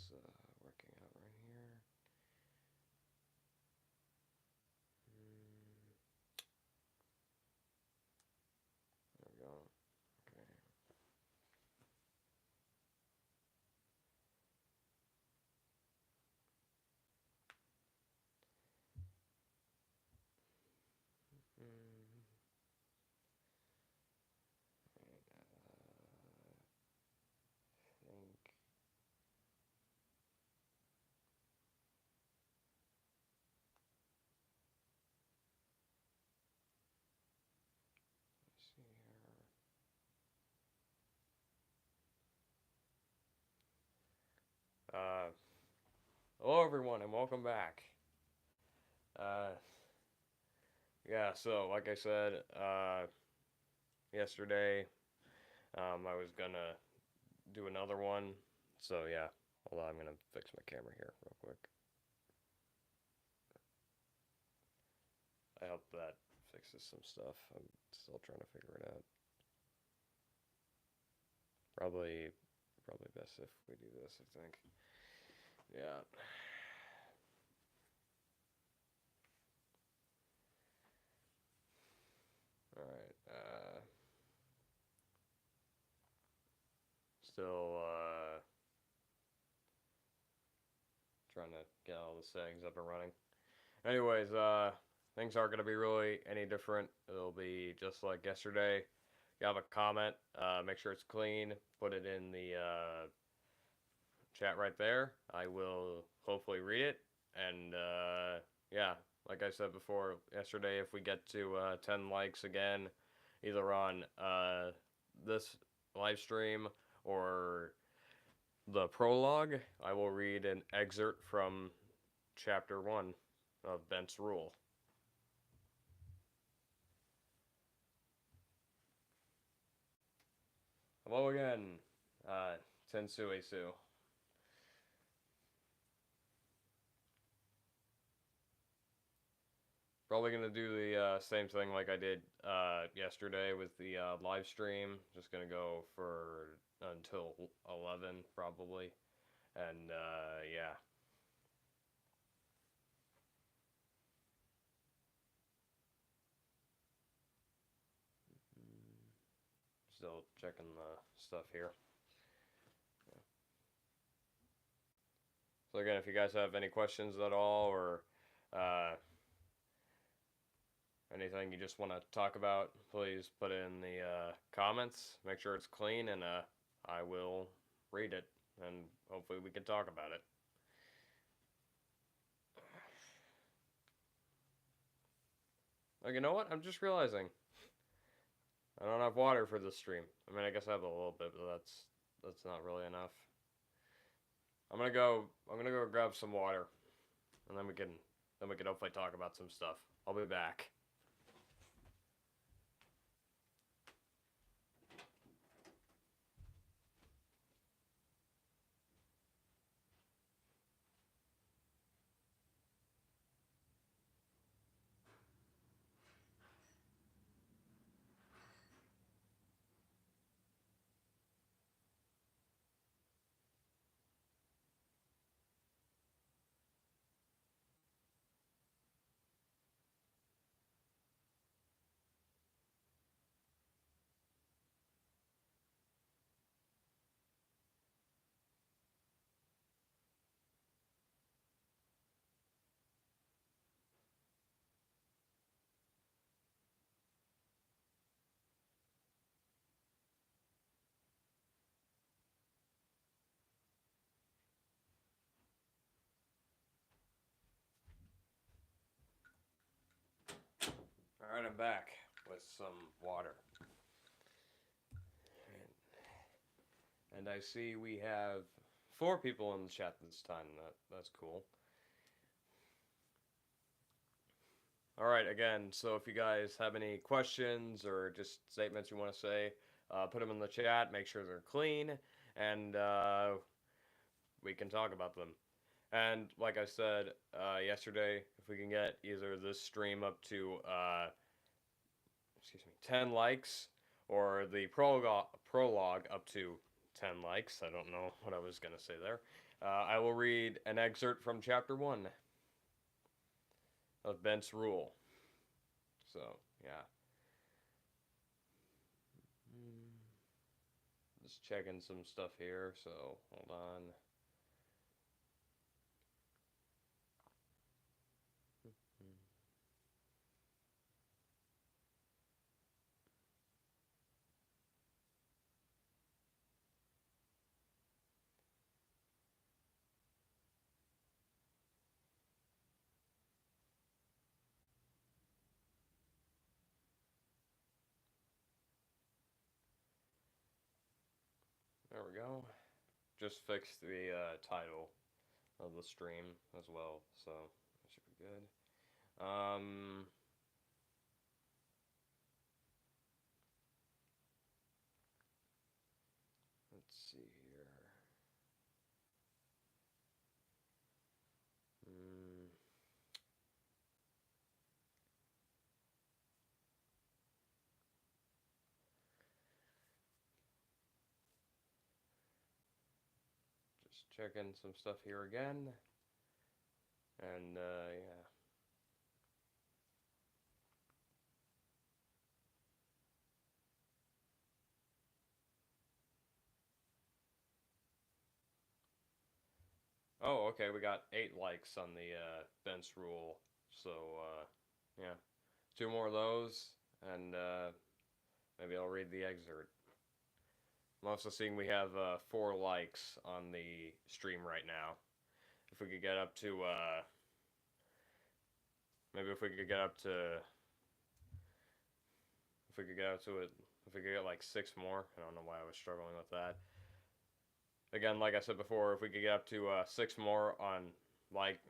is working out right here. Mm, there we go. Okay. Mm, right, I think. Let's see here. Uh, Hello everyone and welcome back. Uh, yeah, so like I said, yesterday, I was gonna do another one. So yeah, hold on, I'm gonna fix my camera here real quick. I hope that fixes some stuff. I'm still trying to figure it out. Probably, probably best if we do this. I think. Yeah. All right. Still trying to get all the settings up and running. Anyways, things aren't gonna be really any different. It'll be just like yesterday. You have a comment, make sure it's clean. Put it in the chat right there. I will hopefully read it. And yeah, like I said before, yesterday, if we get to 10 likes again, either on this live stream or the prologue, I will read an excerpt from chapter 1 of Bent's Rule. Hello again, Tensui Su. Probably gonna do the same thing like I did yesterday with the live stream. Just gonna go for until 11 probably, and yeah. Still checking the stuff here. So again, if you guys have any questions at all or uh, anything you just want to talk about, please put it in the comments. Make sure it's clean, and I will read it, and hopefully we can talk about it. Like, you know what? I'm just realizing I don't have water for this stream. I mean, I guess I have a little bit, but that's not really enough. I'm gonna go grab some water, and then we can hopefully talk about some stuff. I'll be back. All right, I'm back with some water, and I see we have 4 people in the chat this time. That's cool. All right, again, so if you guys have any questions or just statements you want to say, put them in the chat. Make sure they're clean, and we can talk about them. And like I said yesterday, if we can get either this stream up to 10 likes or the prologue up to 10 likes. I don't know what I was going to say there. I will read an excerpt from chapter 1 of Bent's Rule. So, yeah. Just checking some stuff here, so hold on. There we go. Just fixed the title of the stream as well, so that should be good. Let's see here. Just checking some stuff here again. And, yeah. Oh, okay, we got 8 likes on the Bent's Rule. So, yeah. 2 more of those, and maybe I'll read the excerpt. I'm also seeing we have 4 likes on the stream right now. If we could get up to, maybe if we could get up to, if we could get up to it, if we could get like 6 more. I don't know why I was struggling with that. Again, like I said before, if we could get up to 6 more on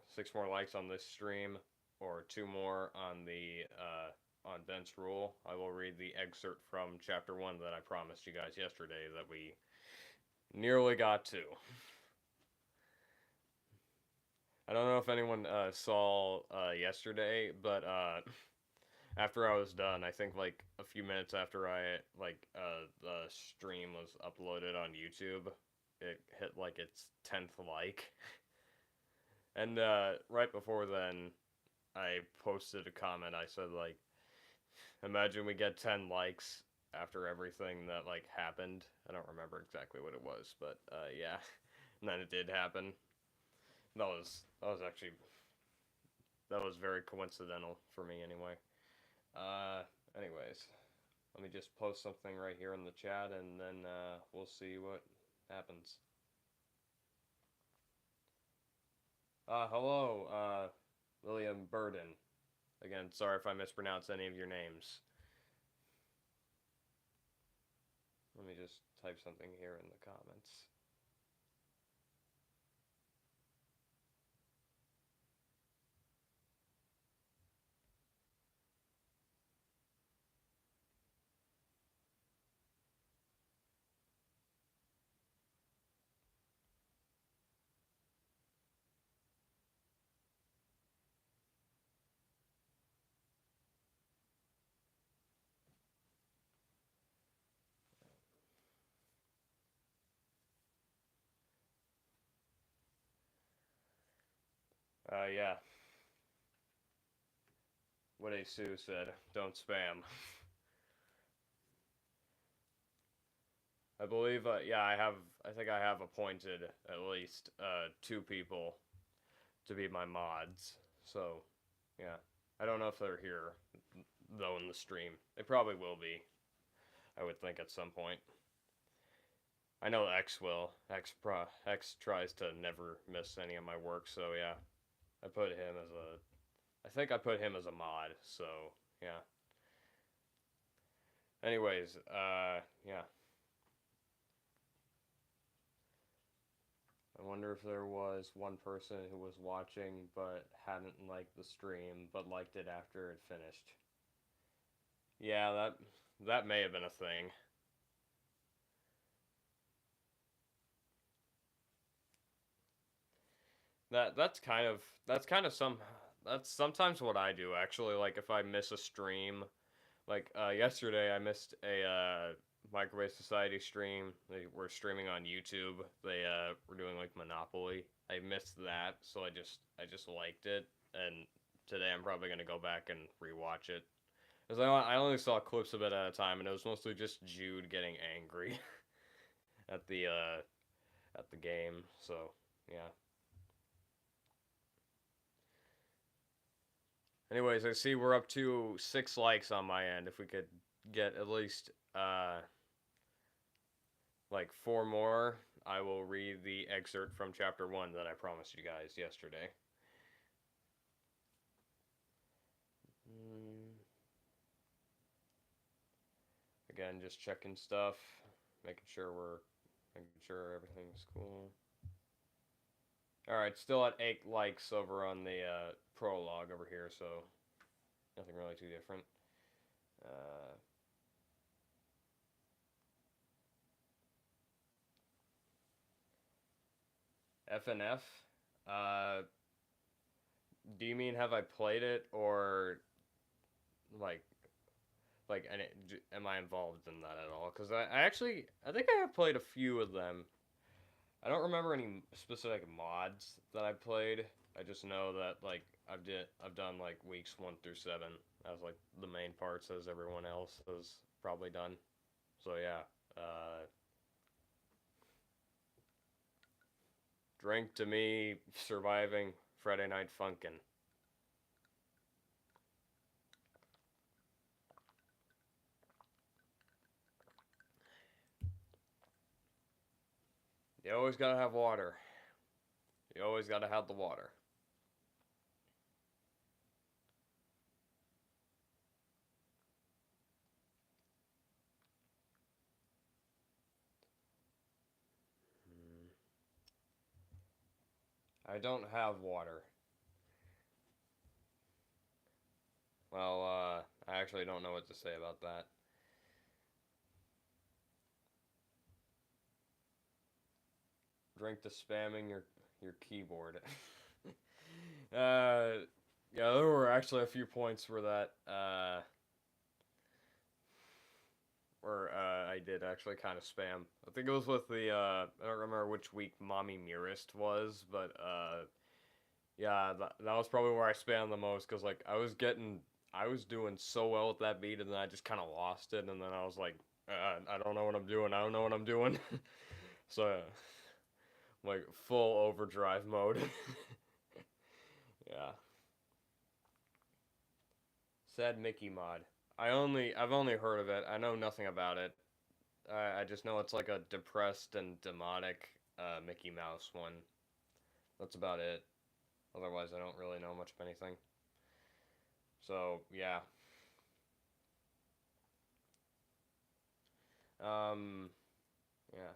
6 more likes on this stream, or 2 more on the on Bent's Rule, I will read the excerpt from chapter 1 that I promised you guys yesterday that we nearly got to. I don't know if anyone saw yesterday, but after I was done, I think like a few minutes after the stream was uploaded on YouTube, it hit like its 10th like. And right before then, I posted a comment. I said like, imagine we get 10 likes after everything that like happened. I don't remember exactly what it was, but yeah. And then it did happen. That was actually, that was very coincidental for me anyway. Anyways, let me just post something right here in the chat, and then we'll see what happens. Hello, William Burden. Again, sorry if I mispronounce any of your names. Let me just type something here in the comments. Yeah. What a Sue said, don't spam. I believe, yeah, I think I have appointed at least 2 people to be my mods. So, yeah. I don't know if they're here, though, in the stream. They probably will be, I would think, at some point. I know X will. X tries to never miss any of my work, so yeah. I put him as I think I put him as a mod, so yeah. Anyways, yeah. I wonder if there was one person who was watching but hadn't liked the stream, but liked it after it finished. Yeah, that may have been a thing. That's kind of that's sometimes what I do actually. Like if I miss a stream, like yesterday I missed a Microwave Society stream. They were streaming on YouTube. They were doing like Monopoly. I missed that, so I just liked it, and today I'm probably gonna go back and rewatch it. Cause I only saw clips of it at a time, and it was mostly just Jude getting angry at the game. So yeah. Anyways, I see we're up to 6 likes on my end. If we could get at least like 4 more, I will read the excerpt from chapter 1 that I promised you guys yesterday. Again, just checking stuff, making sure everything's cool. Alright, still at 8 likes over on the prologue over here, so nothing really too different. FNF? Do you mean have I played it, or like am I involved in that at all? Because I think I have played a few of them. I don't remember any specific mods that I played. I just know that like I've done like weeks 1 through 7 as like the main parts, as everyone else has probably done. So yeah, drink to me surviving Friday Night Funkin'. You always gotta have water. You always gotta have the water. I don't have water. Well, I actually don't know what to say about that. Drink to spamming your keyboard. Yeah, there were actually a few points where I did actually kind of spam. I think it was with the I don't remember which week Mommy Mirist was, but yeah, that was probably where I spammed the most, because like I was doing so well with that beat, and then I just kind of lost it, and then I was like, I don't know what I'm doing. I don't know what I'm doing. So like full overdrive mode. Yeah. Sad Mickey mod. I've only heard of it. I know nothing about it. I just know it's like a depressed and demonic Mickey Mouse one. That's about it. Otherwise, I don't really know much of anything. So yeah. Yeah.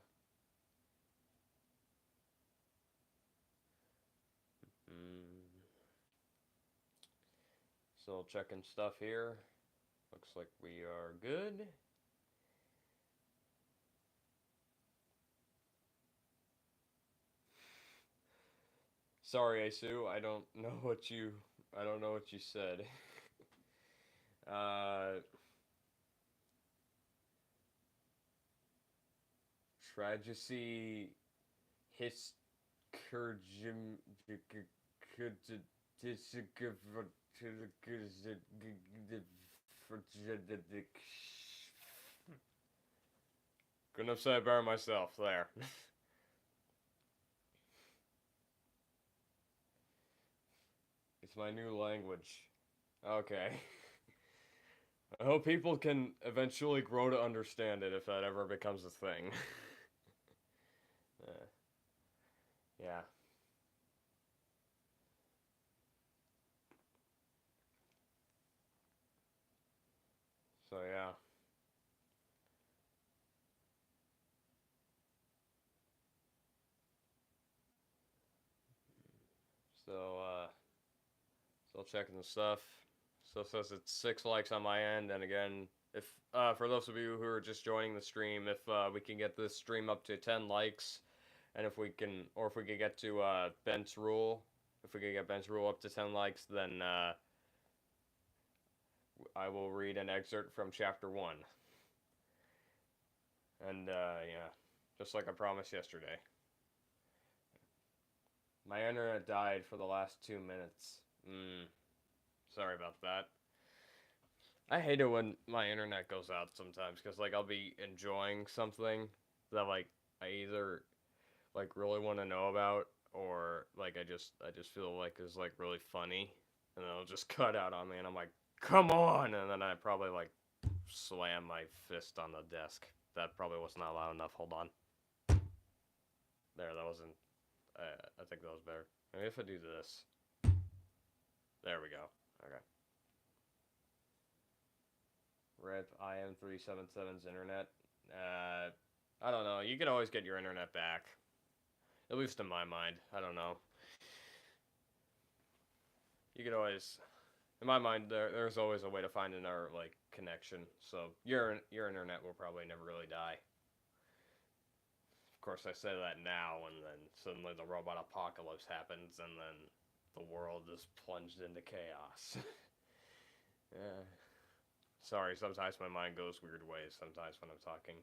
Mm. Still checking stuff here. Looks like we are good. Sorry, Asu. I don't know what you said. uh, Tragedy his couldn't have said it better myself there. It's my new language. Okay. I hope people can eventually grow to understand it if that ever becomes a thing. Yeah. So yeah. So still checking the stuff. Still says it's 6 likes on my end, and again, if for those of you who are just joining the stream, if we can get this stream up to 10 likes, and if we can get to Bent's rule, if we can get Bent's rule up to 10 likes, then I will read an excerpt from chapter 1. And, yeah, just like I promised yesterday. My internet died for the last 2 minutes. Sorry about that. I hate it when my internet goes out sometimes, because, like, I'll be enjoying something that, like, I either, like, really want to know about, or, like, I just feel like is, like, really funny, and then it'll just cut out on me, and I'm like, come on! And then I probably, like, slam my fist on the desk. That probably was not loud enough. Hold on. There, that wasn't. I think that was better. Maybe if I do this. There we go. Okay. RIP IM377's internet. I don't know. You can always get your internet back. At least in my mind. I don't know. You could always, in my mind, there's always a way to find another like connection. So your internet will probably never really die. Of course, I say that now, and then suddenly the robot apocalypse happens, and then the world is plunged into chaos. Yeah. Sorry, sometimes my mind goes weird ways sometimes when I'm talking.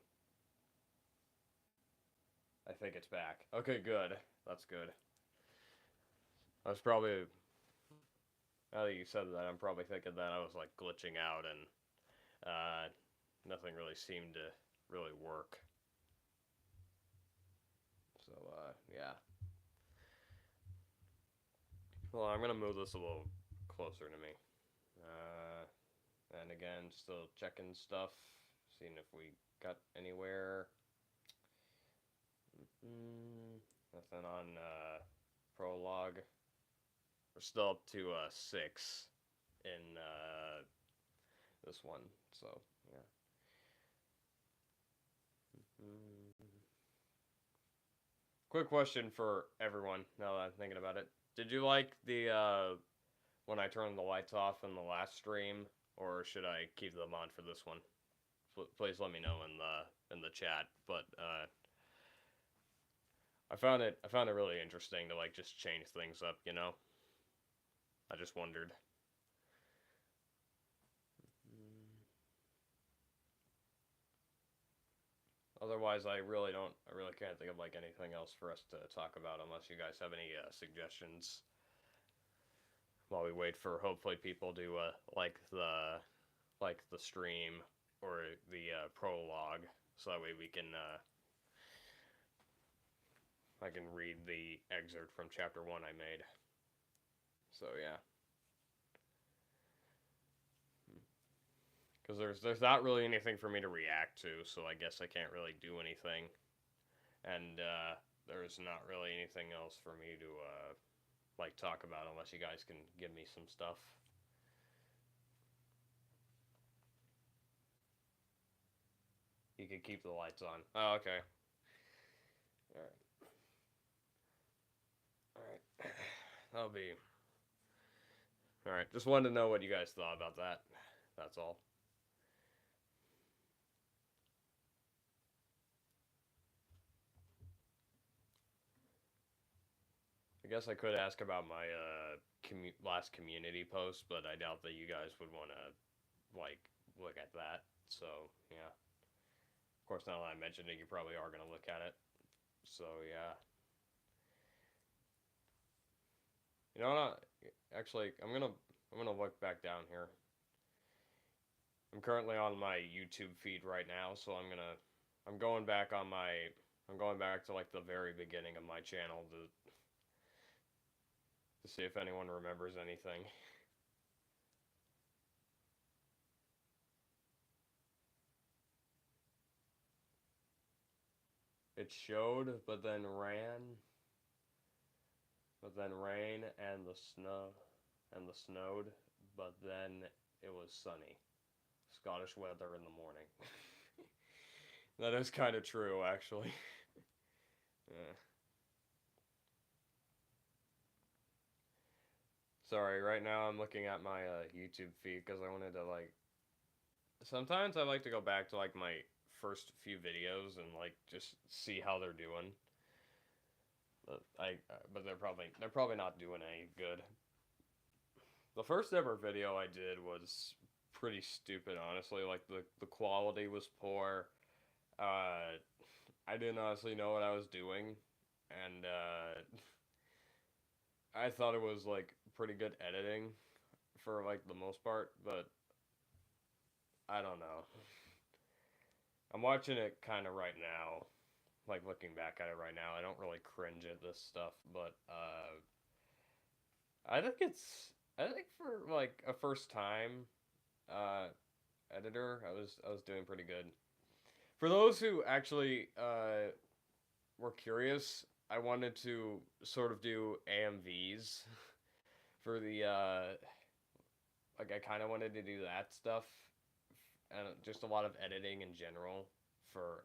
I think it's back. Okay, good. That's good. I was probably, now that you said that, I'm probably thinking that I was like glitching out and nothing really seemed to really work. So, yeah. Well, I'm gonna move this a little closer to me. And again, still checking stuff, seeing if we got anywhere. Nothing on prologue. We're still up to 6 in this one, so yeah. Quick question for everyone. Now that I'm thinking about it, did you like the when I turned the lights off in the last stream, or should I keep them on for this one? Please let me know in the chat. But I found it really interesting to like just change things up. You know, I just wondered. Otherwise, I really can't think of like anything else for us to talk about unless you guys have any suggestions. While we wait for hopefully people to like the stream or the prologue, so that way we can I can read the excerpt from chapter 1 I made. So yeah. Because there's not really anything for me to react to, so I guess I can't really do anything. And there's not really anything else for me to like talk about unless you guys can give me some stuff. You can keep the lights on. Oh, okay. Alright. Alright. That'll be... Alright, just wanted to know what you guys thought about that. That's all. I guess I could ask about my last community post, but I doubt that you guys would want to, like, look at that. So, yeah. Of course, now that I mentioned it, you probably are going to look at it. So, yeah. You know what? Actually, I'm gonna look back down here. I'm currently on my YouTube feed right now, so I'm going back to like the very beginning of my channel to see if anyone remembers anything. It showed, but then ran, but then rain and the snowed, but then it was sunny. Scottish weather in the morning. That is kind of true, actually. Yeah. Sorry, right now I'm looking at my YouTube feed because I wanted to like. Sometimes I like to go back to like my first few videos and like just see how they're doing. But they're probably not doing any good. The first ever video I did was pretty stupid, honestly. Like the quality was poor. I didn't honestly know what I was doing, and I thought it was like pretty good editing for like the most part, but I don't know. I'm watching it kind of right now, like looking back at it right now. I don't really cringe at this stuff, but I think I think for like a first time uh editor, I was doing pretty good. For those who actually were curious, I wanted to sort of do AMVs for the like I kind of wanted to do that stuff and just a lot of editing in general for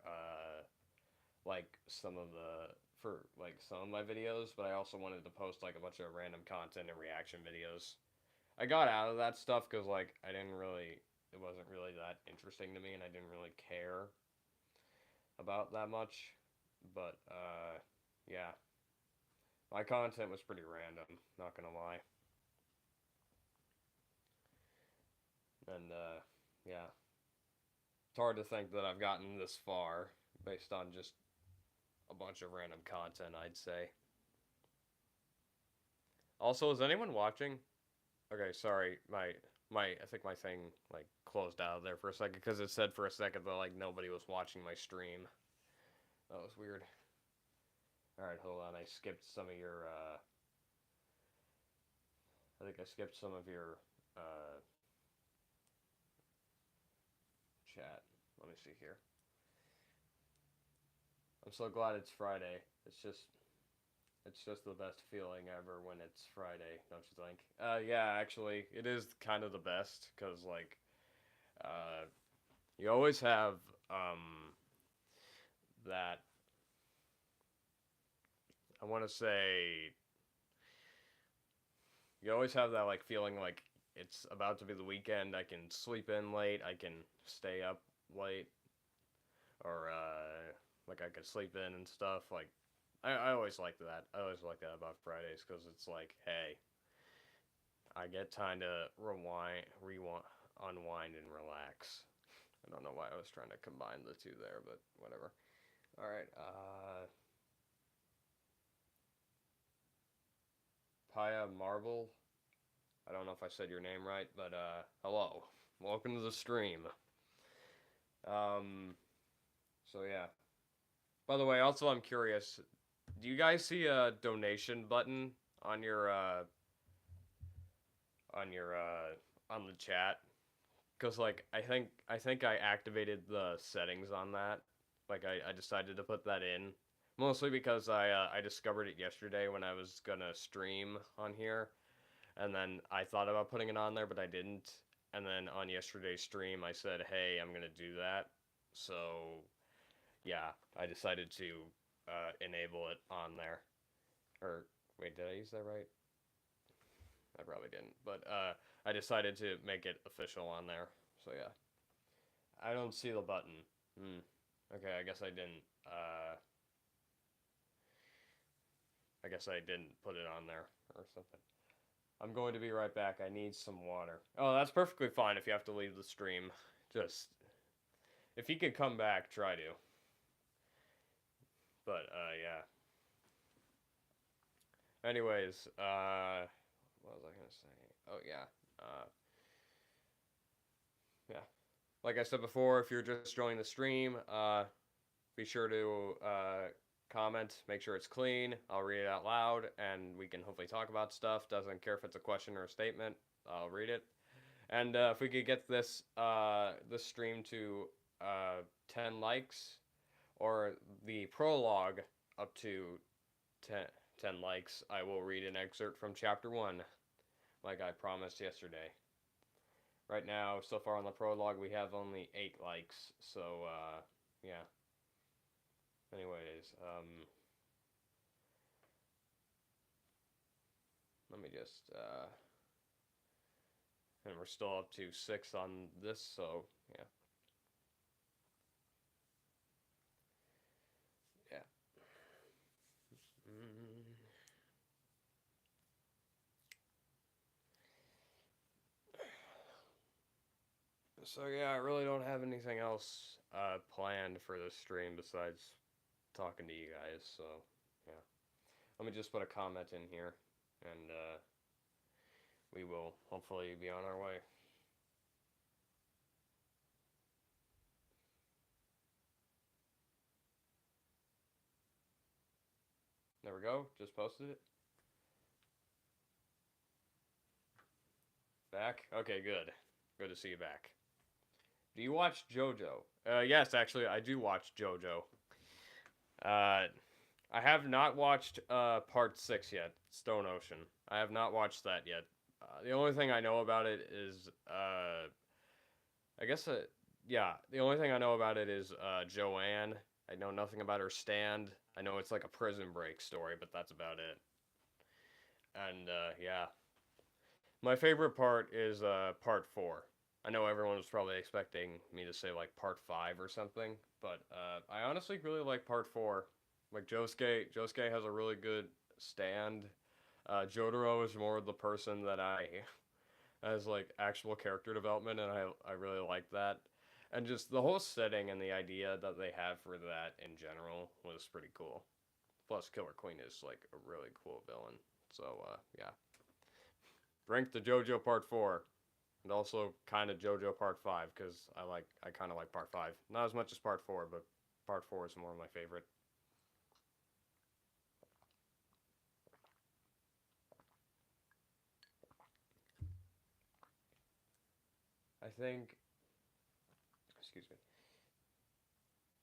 like some of the for like some of my videos, but I also wanted to post like a bunch of random content and reaction videos. I got out of that stuff cuz like I didn't really it wasn't really that interesting to me and I didn't really care about that much. But yeah, my content was pretty random, not gonna lie. And yeah, it's hard to think that I've gotten this far based on just a bunch of random content, I'd say. Also, is anyone watching? Okay, sorry, my I think my thing like closed out of there for a second because it said for a second that like nobody was watching my stream. That was weird. All right, hold on. I skipped some of your. I think I skipped some of your uh, chat. Let me see here. I'm so glad it's Friday. It's just the best feeling ever when it's Friday, don't you think? Yeah, actually, it is kind of the best because like uh, you always have that. I want to say you always have that like feeling like it's about to be the weekend. I can sleep in late. I can stay up late, or like I could sleep in and stuff. Like I always like that. I always like that about Fridays because it's like, hey, I get time to unwind, and relax. I don't know why I was trying to combine the two there, but whatever. All right, Paya Marble. I don't know if I said your name right, but hello, welcome to the stream. Um, so yeah. By the way, also I'm curious. Do you guys see a donation button on your on your on the chat? Because like I think I activated the settings on that. Like I decided to put that in mostly because I discovered it yesterday when I was gonna stream on here, and then I thought about putting it on there, but I didn't. And then on yesterday's stream, I said, "Hey, I'm gonna do that." So yeah, I decided to enable it on there. Or wait, did I use that right? I probably didn't, but I decided to make it official on there. So yeah, I don't see the button. Hmm. Okay, I guess I didn't. I guess I didn't put it on there or something. I'm going to be right back. I need some water. Oh, that's perfectly fine if you have to leave the stream. Just if you could come back, try to. But yeah. Anyways, what was I gonna say? Oh yeah. Yeah. Like I said before, if you're just joining the stream, be sure to comment, make sure it's clean. I'll read it out loud, and we can hopefully talk about stuff. Doesn't care if it's a question or a statement. I'll read it. And if we could get this stream to 10 likes, or the prologue up to 10, 10 likes, I will read an excerpt from chapter 1, like I promised yesterday. Right now, so far on the prologue, we have only 8 likes, so yeah. Anyways, let me just, and we're still up to 6 on this, so yeah. Yeah. Mm. So yeah, I really don't have anything else planned for this stream besides talking to you guys. So yeah, let me just put a comment in here, and we will hopefully be on our way. There we go. Just posted it. Back? Okay, good. Good to see you back. Do you watch JoJo? Yes, actually, I do watch JoJo. I have not watched part 6 yet, Stone Ocean. I have not watched that yet. The only thing I know about it is, I guess, yeah, the only thing I know about it is Joanne. I know nothing about her stand. I know it's like a prison break story, but that's about it. And yeah, my favorite part is part 4. I know everyone was probably expecting me to say like part 5 or something, but I honestly really like part 4. Like Josuke has a really good stand. Jotaro is more the person that I has like actual character development, and I really like that. And just the whole setting and the idea that they have for that in general was pretty cool. Plus, Killer Queen is like a really cool villain. So yeah, rank the JoJo Part 4, and also kind of JoJo Part 5 because I kind of like Part 5. Not as much as Part 4, but Part 4 is more of my favorite. I think, excuse me.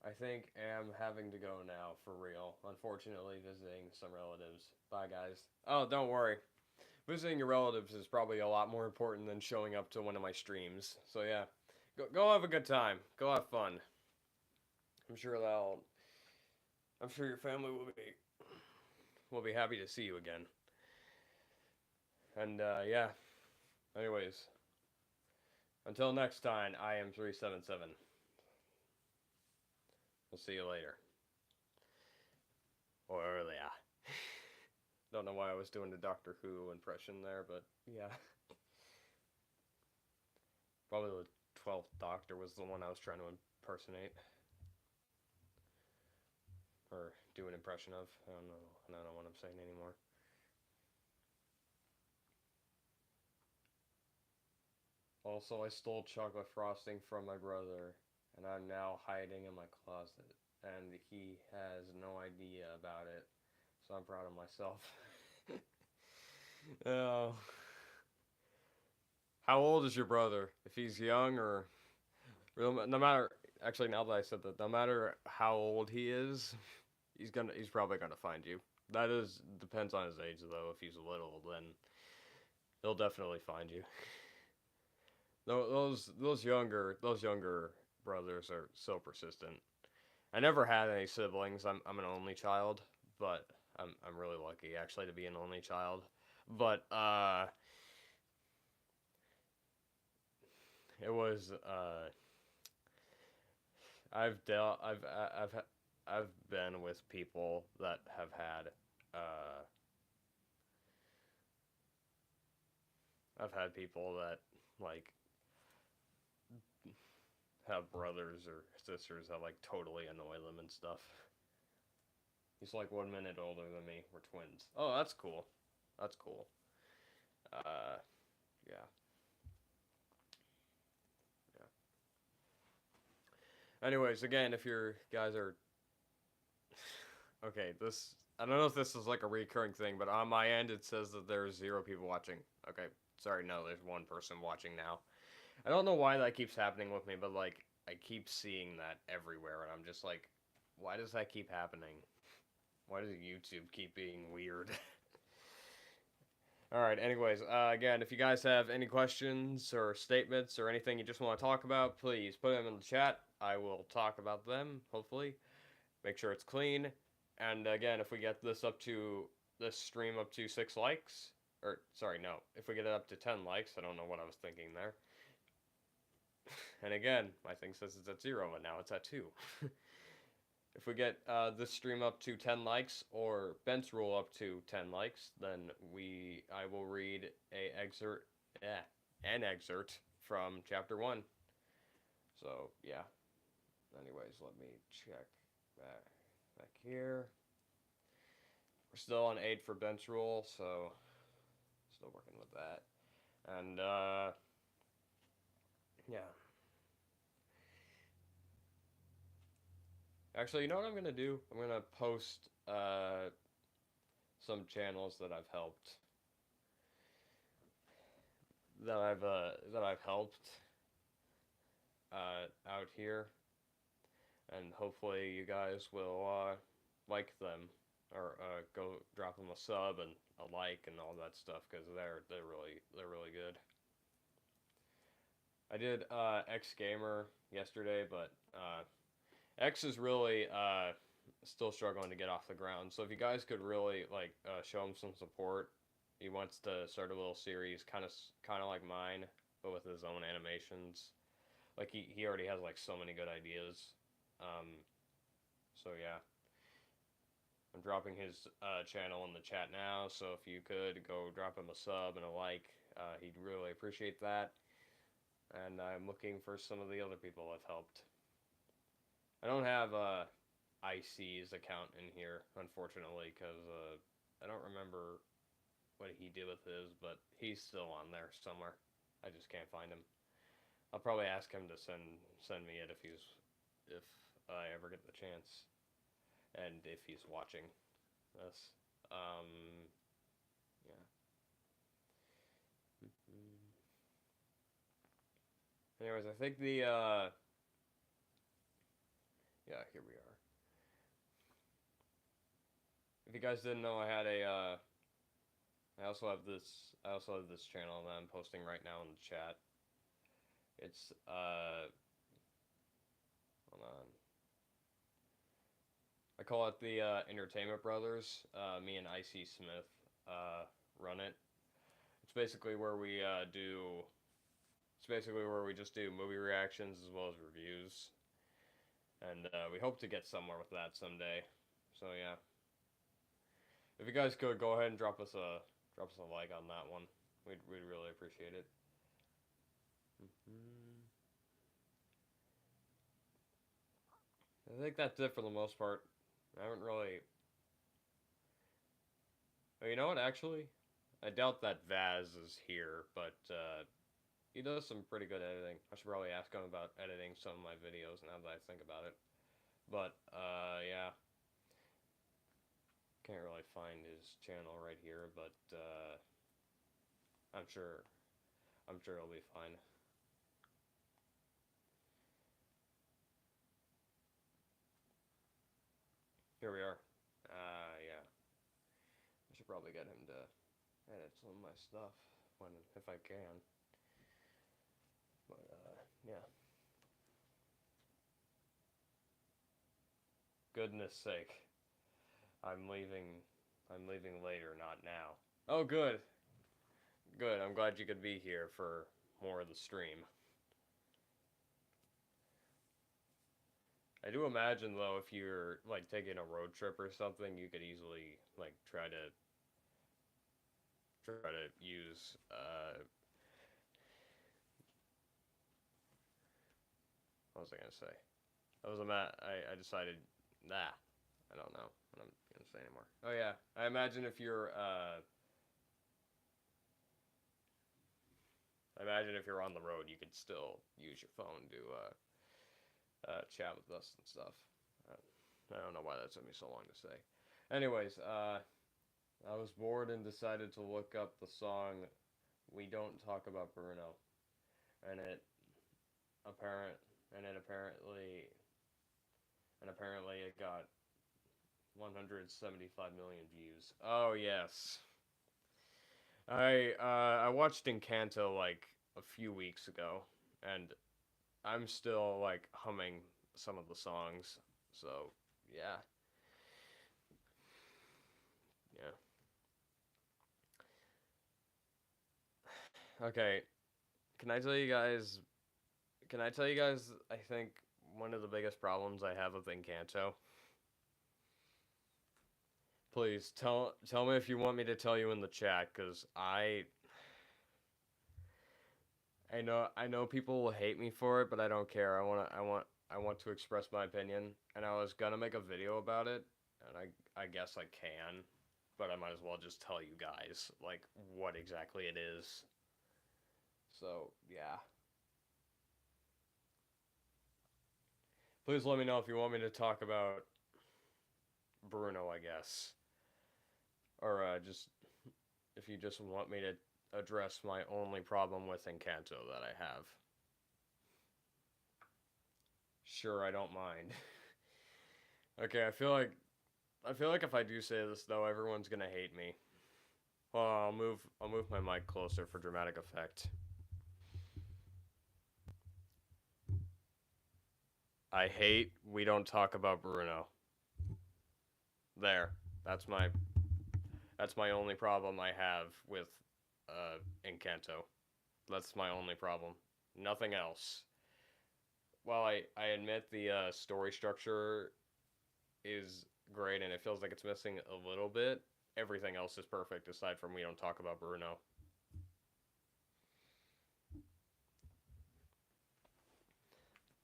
I think am having to go now for real. Unfortunately, visiting some relatives. Bye, guys. Oh, don't worry. Visiting your relatives is probably a lot more important than showing up to one of my streams. So yeah, go have a good time. Go have fun. I'm sure that'll. I'm sure your family will be happy to see you again. And yeah. Anyways, until next time, I am 377. We'll see you later. Or earlier. Don't know why I was doing the Doctor Who impression there, but yeah. Probably the 12th Doctor was the one I was trying to impersonate. Or do an impression of. I don't know. I don't know what I'm saying anymore. Also, I stole chocolate frosting from my brother, and I'm now hiding in my closet. And he has no idea about it, so I'm proud of myself. Oh. How old is your brother? If he's young or no matter, actually now that I said that, no matter how old he is, he's probably gonna find you. That is depends on his age though. If he's little, then he'll definitely find you. Those younger brothers are so persistent. I never had any siblings. I'm an only child, but I'm really lucky actually to be an only child. But it was I've dealt I've been with people that have had I've had people that like have brothers or sisters that like totally annoy them and stuff. He's like 1 minute older than me. We're twins. Oh, that's cool. That's cool. Uh, yeah, yeah. Anyways, again, if your guys are okay, this I don't know if this is like a recurring thing, but on my end it says that there's 0 people watching. Okay, sorry, no, there's 1 person watching now. I don't know why that keeps happening with me, but like I keep seeing that everywhere, and I'm just like, why does that keep happening? Why does YouTube keep being weird? All right. Anyways, again, if you guys have any questions or statements or anything you just want to talk about, please put them in the chat. I will talk about them. Hopefully, make sure it's clean. And again, if we get this stream up to 6 likes, or sorry, no, if we get it up to 10 likes, I don't know what I was thinking there. And again, my thing says it's at 0, but now it's at 2. If we get this stream up to 10 likes or Bent's rule up to 10 likes, then I will read an excerpt from chapter 1. So yeah. Anyways, let me check back here. We're still on 8 for bench rule, so still working with that. And yeah. Actually, you know what I'm gonna do? I'm gonna post some channels that I've helped that I've helped out here, and hopefully you guys will like them or go drop them a sub and a like and all that stuff because they're really good. I did X Gamer yesterday, but X is really still struggling to get off the ground. So if you guys could really like show him some support, he wants to start a little series, kind of like mine, but with his own animations. Like he already has like so many good ideas. Um, so yeah, I'm dropping his channel in the chat now. So if you could go drop him a sub and a like, he'd really appreciate that. And I'm looking for some of the other people I've helped. I don't have IC's account in here, unfortunately, because I don't remember what he did with his, but he's still on there somewhere. I just can't find him. I'll probably ask him to send me it if I ever get the chance, and if he's watching this. Yeah. Anyways, I think the yeah, here we are. If you guys didn't know, I also have this channel that I'm posting right now in the chat. It's hold on. I call it the Entertainment Brothers. Me and IC Smith run it. It's basically where we do. It's basically where we just do movie reactions as well as reviews, and we hope to get somewhere with that someday. So yeah, if you guys could go ahead and drop us a like on that one, we'd really appreciate it. I think that's it for the most part. I haven't really. Oh, you know what? Actually, I doubt that Vaz is here, but he does some pretty good editing. I should probably ask him about editing some of my videos now that I think about it. But yeah, can't really find his channel right here, but I'm sure it'll be fine. Here we are. Yeah, I should probably get him to edit some of my stuff if I can. But yeah. Goodness sake. I'm leaving later, not now. Oh good. Good. I'm glad you could be here for more of the stream. I do imagine though if you're like taking a road trip or something, you could easily like try to use what was I gonna say? I decided nah. I don't know what I'm gonna say anymore. Oh yeah. I imagine if you're on the road, you could still use your phone to chat with us and stuff. I don't know why that took me so long to say. Anyways, I was bored and decided to look up the song "We Don't Talk About Bruno," and apparent and it apparently it got 175 million views. Oh yes, I watched Encanto like a few weeks ago, and I'm still like humming some of the songs. So yeah, yeah. Okay, can I tell you guys? Can I tell you guys? I think one of the biggest problems I have with Encanto. Please tell me if you want me to tell you in the chat, cause I know people will hate me for it, but I don't care. I want to express my opinion, and I was gonna make a video about it, and I guess I can, but I might as well just tell you guys like what exactly it is. So, yeah. Please let me know if you want me to talk about Bruno, I guess. Or just if you just want me to address my only problem with Encanto that I have. Sure, I don't mind. Okay, I feel like if I do say this though, everyone's gonna hate me. Well, I'll move my mic closer for dramatic effect. I hate we don't talk about Bruno. There. That's my that's my only problem I have with Encanto. That's my only problem. Nothing else. While I admit the story structure is great and it feels like it's missing a little bit, everything else is perfect aside from we don't talk about Bruno.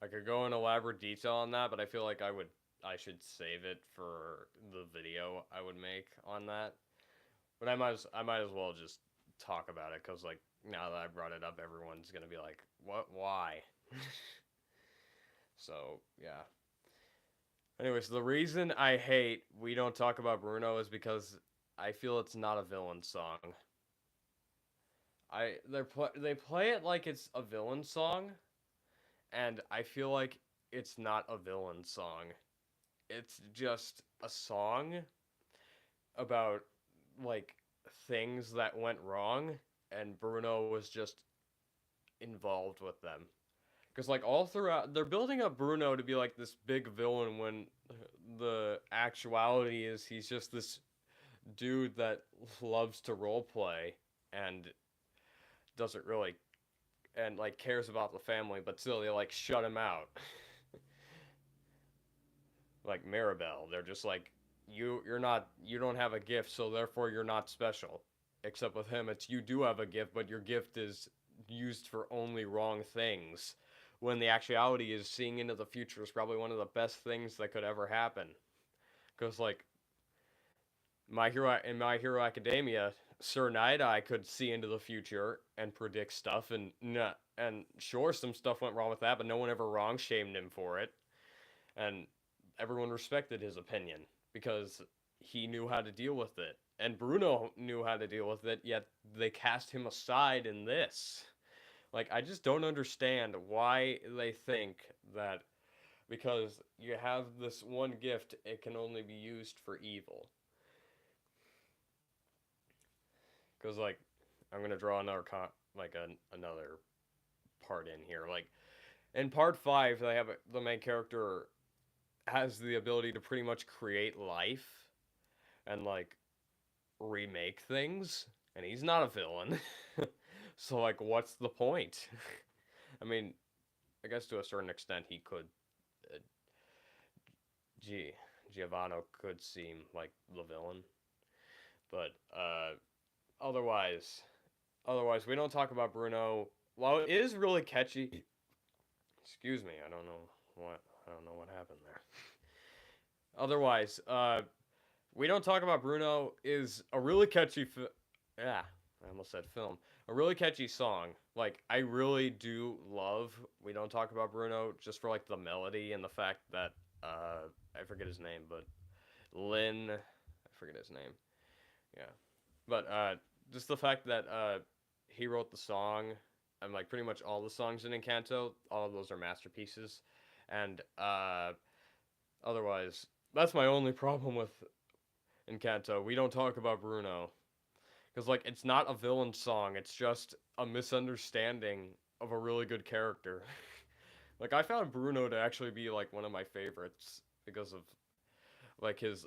I could go in elaborate detail on that, but I feel like I should save it for the video I would make on that. But I might as well just talk about it because like now that I brought it up, everyone's gonna be like, "What? Why?" So yeah. Anyways, the reason I hate we don't talk about Bruno is because I feel it's not a villain song. They play it like it's a villain song, and I feel like it's not a villain song. It's just a song about like things that went wrong, and Bruno was just involved with them. Because like all throughout, they're building up Bruno to be like this big villain when the actuality is he's just this dude that loves to role play and doesn't really and like cares about the family, but still they like shut him out. Like Mirabelle, they're just like you don't have a gift, so therefore you're not special. Except with him, it's you do have a gift, but your gift is used for only wrong things. When the actuality is seeing into the future is probably one of the best things that could ever happen. Because like My Hero Academia, Sir Night Eye could see into the future and predict stuff, and sure, some stuff went wrong with that, but no one ever wrong shamed him for it, and everyone respected his opinion because he knew how to deal with it, and Bruno knew how to deal with it. Yet they cast him aside in this. Like I just don't understand why they think that because you have this one gift, it can only be used for evil. Because like I'm gonna draw another another part in here. Like in part 5, they have the main character has the ability to pretty much create life and like remake things, and he's not a villain. So like, what's the point? I mean, I guess to a certain extent he could. Uh, G Giovanni could seem like the villain, but otherwise, otherwise we don't talk about Bruno. While it is really catchy, excuse me, I don't know what happened there. Otherwise, we don't talk about Bruno is a really catchy. Yeah, I almost said film. A really catchy song. Like I really do love. We don't talk about Bruno just for like the melody and the fact that I forget his name, but Lynn, I forget his name. Yeah, but just the fact that he wrote the song and like pretty much all the songs in Encanto, all of those are masterpieces, and otherwise that's my only problem with Encanto. We don't talk about Bruno because like it's not a villain song. It's just a misunderstanding of a really good character. Like I found Bruno to actually be like one of my favorites because of like his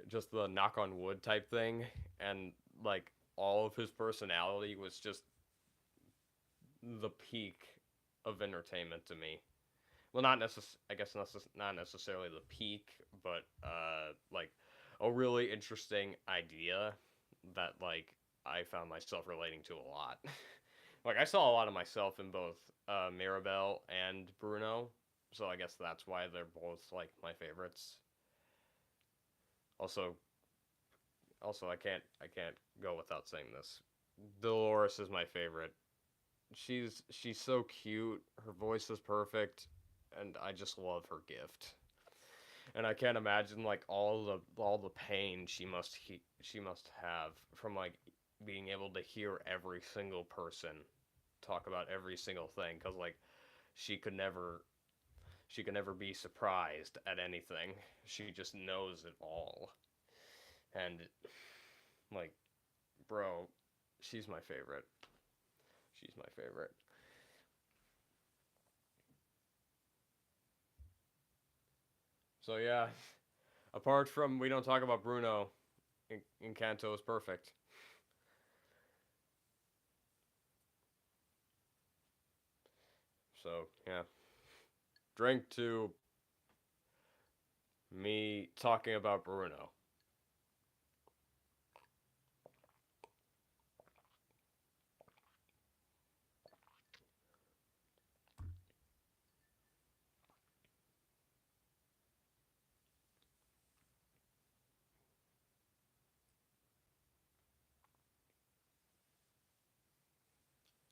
just the knock on wood type thing, and like all of his personality was just the peak of entertainment to me. Well, I guess not necessarily the peak, but like a really interesting idea that like I found myself relating to a lot. Like I saw a lot of myself in both Mirabelle and Bruno, so I guess that's why they're both like my favorites. Also, I can't go without saying this. Dolores is my favorite. She's so cute. Her voice is perfect, and I just love her gift. And I can't imagine like all the pain she must have from like being able to hear every single person talk about every single thing, cuz like she could never she could never be surprised at anything. She just knows it all. And like, bro, she's my favorite. She's my favorite. So yeah, apart from we don't talk about Bruno, Encanto is perfect. So yeah, drink to me talking about Bruno.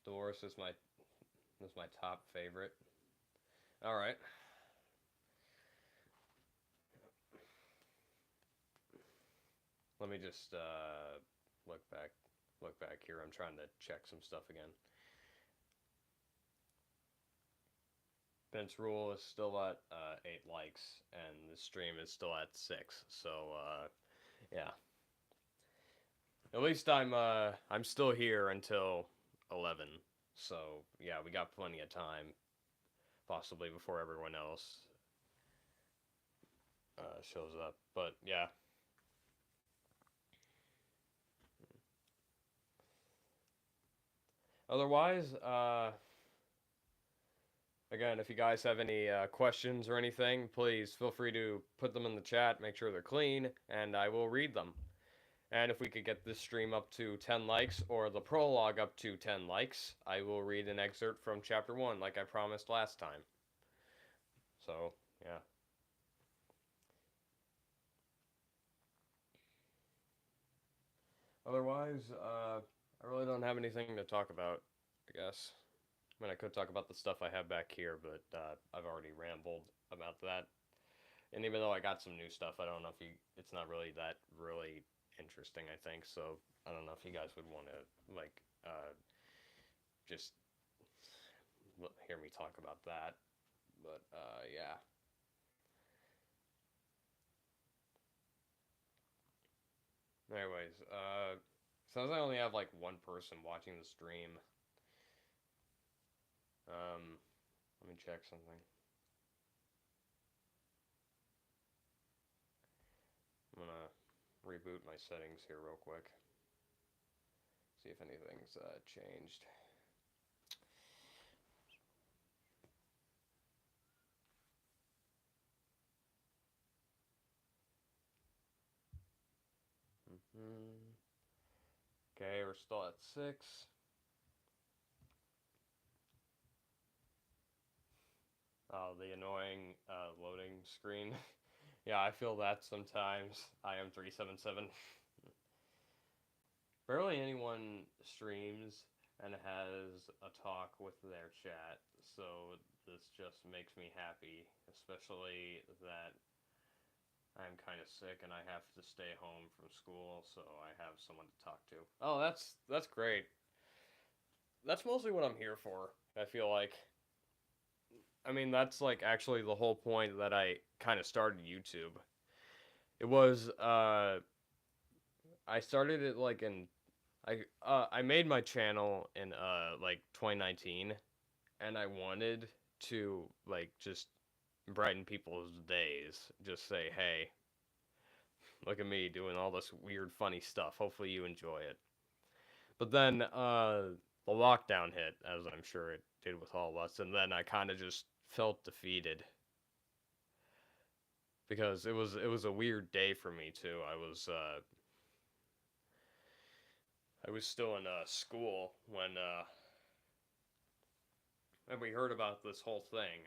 Dolores is my top favorite. All right, let me just look back look back here. I'm trying to check some stuff again. Ben's rule is still at 8 likes, and the stream is still at 6. So yeah, at least I'm still here until 11. So yeah, we got plenty of time, possibly before everyone else shows up. But yeah, otherwise, again, if you guys have any questions or anything, please feel free to put them in the chat. Make sure they're clean, and I will read them. And if we could get this stream up to 10 likes or the prologue up to 10 likes, I will read an excerpt from chapter 1 like I promised last time. So, yeah. Otherwise, I really don't have anything to talk about, I guess. I mean, I could talk about the stuff I have back here, but I've already rambled about that. And even though I got some new stuff, I don't know if you, it's not really that really interesting, I think. So, I don't know if you guys would want to, like, just hear me talk about that. But yeah. Anyways, since I only have like one person watching the stream, let me check something. I'm gonna reboot my settings here real quick. See if anything's changed. Mm-hmm. Okay, we're still at 6. Oh, the annoying loading screen. Yeah, I feel that sometimes. I am 377. Barely anyone streams and has a talk with their chat, so this just makes me happy, especially that I'm kind of sick and I have to stay home from school, so I have someone to talk to. Oh, that's great. That's mostly what I'm here for. I feel like. I mean, that's like actually the whole point that I kind of started YouTube. It was I started it like in I made my channel in like 2019, and I wanted to like just brighten people's days. Just say, "Hey, look at me doing all this weird funny stuff. Hopefully you enjoy it." But then the lockdown hit, as I'm sure it did with all of us, and then I kind of just felt defeated because it was a weird day for me too. I was still in school when and we heard about this whole thing,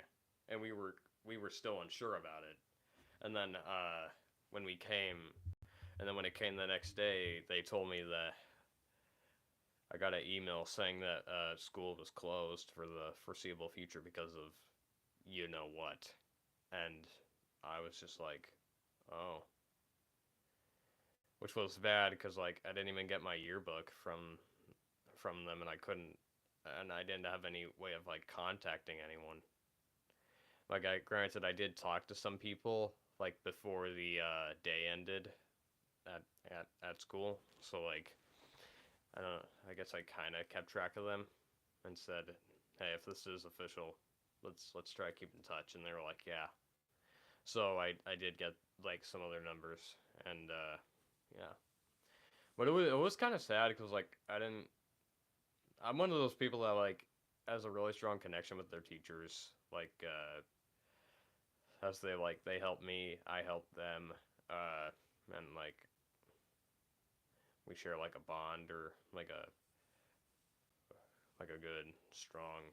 and we were still unsure about it. And then when we came, and then when it came the next day, they told me that I got an email saying that school was closed for the foreseeable future because of you know what, and I was just like, oh, which was bad because like I didn't even get my yearbook from them, and I didn't have any way of like contacting anyone. Like granted, I did talk to some people like before the day ended at at school, so like I don't know, I guess I kind of kept track of them and said, hey, if this is official, let's try to keep in touch, and they were like, yeah. So I did get like some other numbers, and yeah. But it was kind of sad because like I'm one of those people that like has a really strong connection with their teachers. Like as they help me, I help them, and like we share like a bond or like a good strong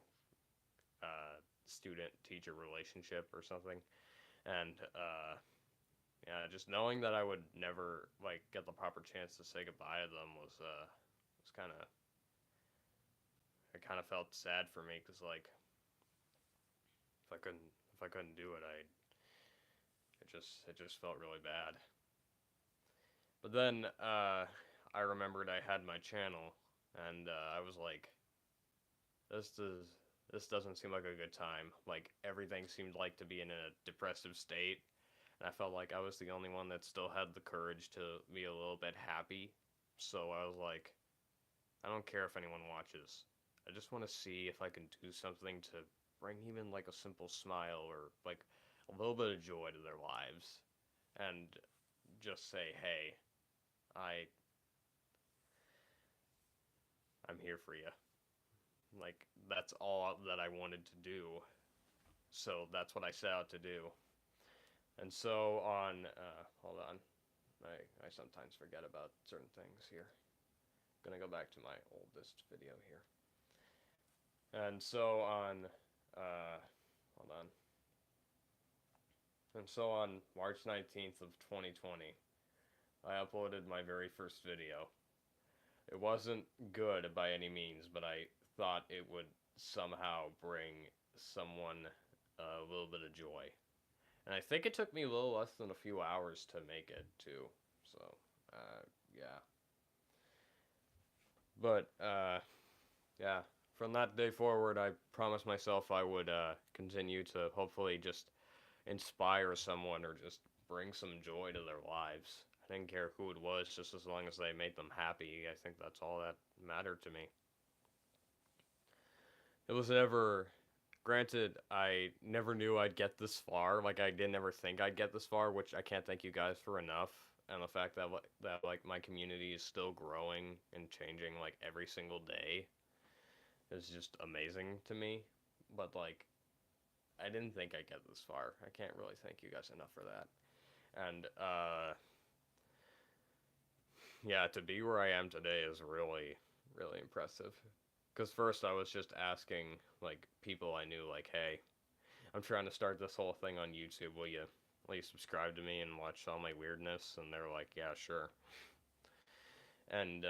student teacher relationship or something. And yeah, just knowing that I would never like get the proper chance to say goodbye to them was kind of, it kind of felt sad for me because like if I couldn't do it, it just felt really bad. But then I remembered I had my channel, and I was like, this does this doesn't seem like a good time. Like everything seemed like to be in a depressive state, and I felt like I was the only one that still had the courage to be a little bit happy. So I was like, I don't care if anyone watches. I just want to see if I can do something to bring even like a simple smile or like a little bit of joy to their lives, and just say, hey, I I'm here for you. Like that's all that I wanted to do. So that's what I set out to do. And so on, hold on, I sometimes forget about certain things here. Gonna go back to my oldest video here. And so on, uh, hold on. And so on March 19th of 2020, I uploaded my very first video. It wasn't good by any means, but I thought it would somehow bring someone a little bit of joy. And I think it took me a little less than a few hours to make it, too. So, yeah. But, yeah. From that day forward, I promised myself I would continue to hopefully just inspire someone or just bring some joy to their lives. I didn't care who it was, just as long as they made them happy. I think that's all that mattered to me. It was never, granted, I never knew I'd get this far. Like I didn't ever think I'd get this far, which I can't thank you guys for enough. And the fact that like my community is still growing and changing like every single day is just amazing to me. But like I didn't think I'd get this far. I can't really thank you guys enough for that. And yeah, to be where I am today is really, really impressive. Because first I was just asking, like, people I knew, like, hey, I'm trying to start this whole thing on YouTube. Will you subscribe to me and watch all my weirdness? And they're like, yeah, sure. And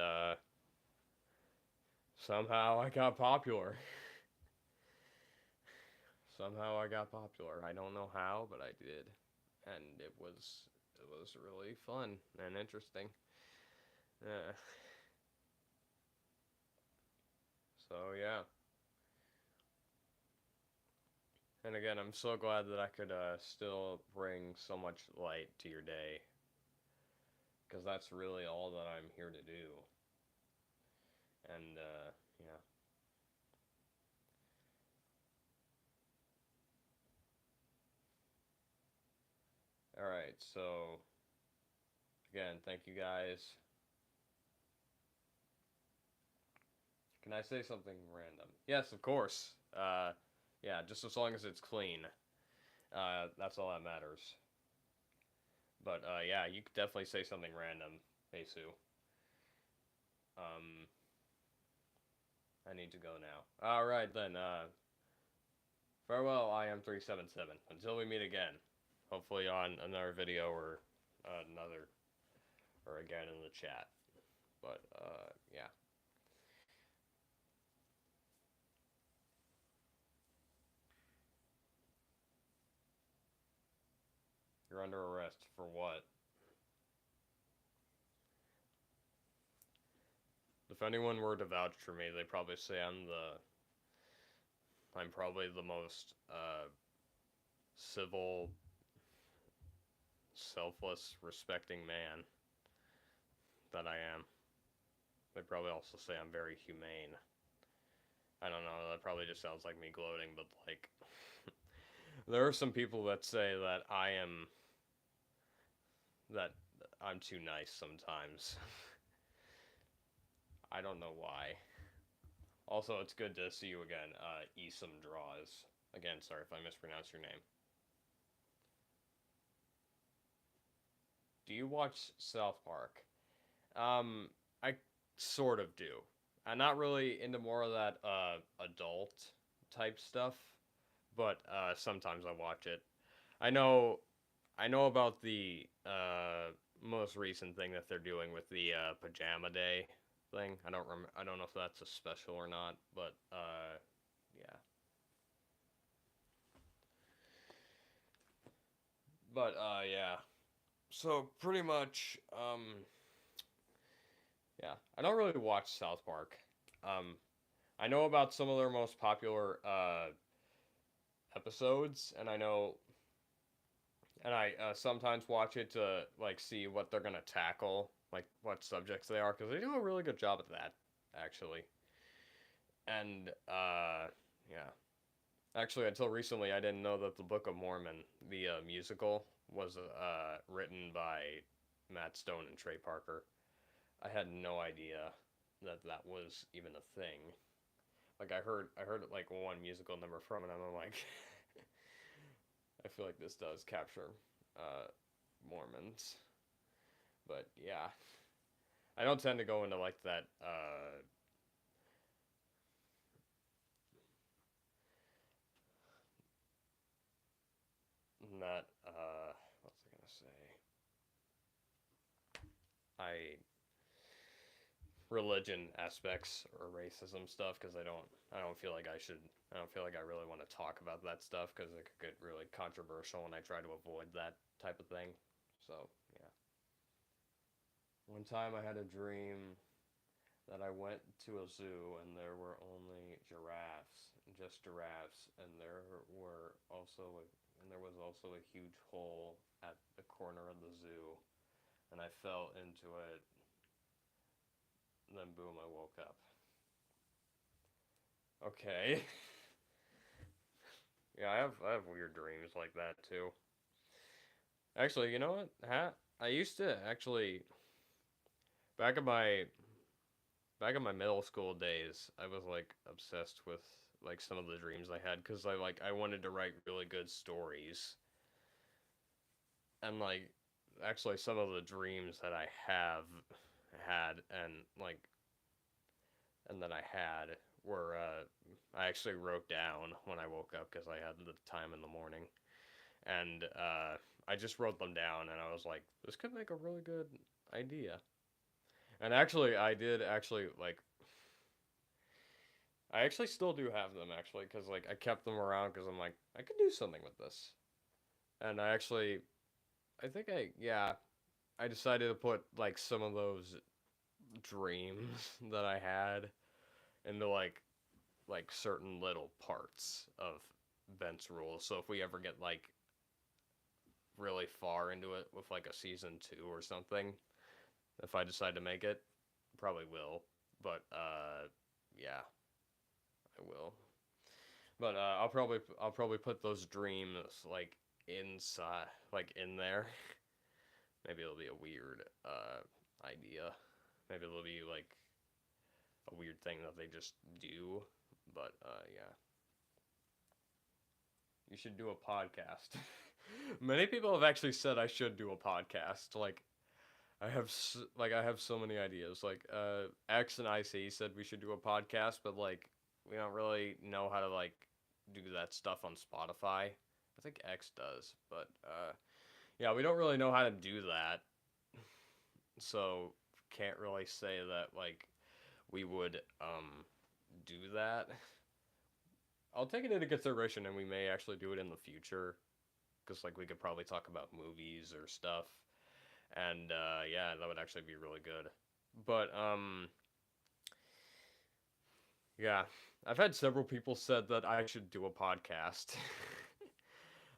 somehow I got popular. Somehow I got popular. I don't know how, but I did. And it was really fun and interesting. Uh, so yeah. And again, I'm so glad that I could still bring so much light to your day, because that's really all that I'm here to do. And yeah. All right. So again, thank you guys. Can I say something random? Yes, of course. Yeah, just as long as it's clean. That's all that matters. But yeah, you could definitely say something random, Besu. Um, I need to go now. All right then. Farewell, I am 377. Until we meet again. Hopefully on another video or another, or again in the chat. But, yeah. You're under arrest for what? If anyone were to vouch for me, they'd probably say I'm probably the most, civil, selfless, respecting man that I am. They'd probably also say I'm very humane. I don't know, that probably just sounds like me gloating, but, like, there are some people that say that I'm too nice sometimes. I don't know why. Also, it's good to see you again, Esom Draws. Again, sorry if I mispronounced your name. Do you watch South Park? I sort of do. I'm not really into more of that adult type stuff, but sometimes I watch it. I know I know about the most recent thing that they're doing with the pajama day thing. I don't know if that's a special or not, but yeah. But yeah. So pretty much yeah. I don't really watch South Park. Um I know about some of their most popular episodes, and I sometimes watch it to like see what they're gonna tackle, like what subjects they are, because they do a really good job at that, actually. And yeah, actually, until recently, I didn't know that the Book of Mormon, the musical, was written by Matt Stone and Trey Parker. I had no idea that that was even a thing. Like I heard like one musical number from it, and I'm like, I feel like this does capture uh, Mormons. But yeah, I don't tend to go into like that. Not what's I gonna say? I religion aspects or racism stuff because I don't feel like I don't feel like I really want to talk about that stuff because it could get really controversial and I try to avoid that type of thing. So yeah. One time I had a dream that I went to a zoo and there were only giraffes, just giraffes, and there was also a huge hole at the corner of the zoo, and I fell into it. And then boom, I woke up. Okay. Yeah, I have weird dreams like that too. Actually, you know what? I used to actually back in my back in my middle school days, I was like obsessed with like some of the dreams I had because I wanted to write really good stories, and like actually some of the dreams that I have had and that I had were I actually wrote down when I woke up because I had the time in the morning, and I just wrote them down, and I was like, this could make a really good idea. And actually, I did actually like I actually still do have them actually because like I kept them around because I'm like I could do something with this, and I think I decided to put like some of those dreams that I had into like certain little parts of Bent's rules. So if we ever get like really far into it with like a season 2 or something, if I decide to make it, probably will. But yeah, I will. But I'll probably put those dreams like inside, like in there. Maybe it'll be a weird idea. Maybe it'll be like a weird thing that they just do. But yeah, you should do a podcast. Many people have actually said I should do a podcast. Like I have so many ideas. Like X and IC said we should do a podcast, but like we don't really know how to like do that stuff on Spotify. I think X does, but yeah, we don't really know how to do that, so can't really say that like we would do that. I'll take it into consideration, and we may actually do it in the future, because like we could probably talk about movies or stuff, and yeah, that would actually be really good. But yeah, I've had several people said that I should do a podcast.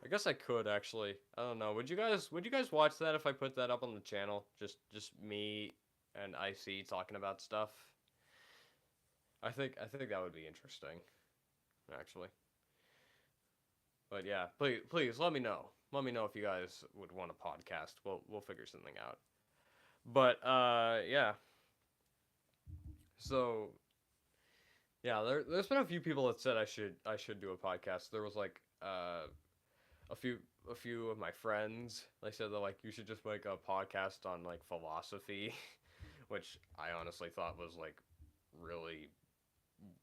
I guess I could actually. I don't know. Would you guys watch that if I put that up on the channel? Just me and IC talking about stuff. I think that would be interesting, actually. But yeah, please let me know. Let me know if you guys would want a podcast. We'll figure something out. But yeah. So yeah, there's been a few people that said I should do a podcast. There was like a few a few of my friends. They said that like you should just make a podcast on like philosophy, which I honestly thought was like really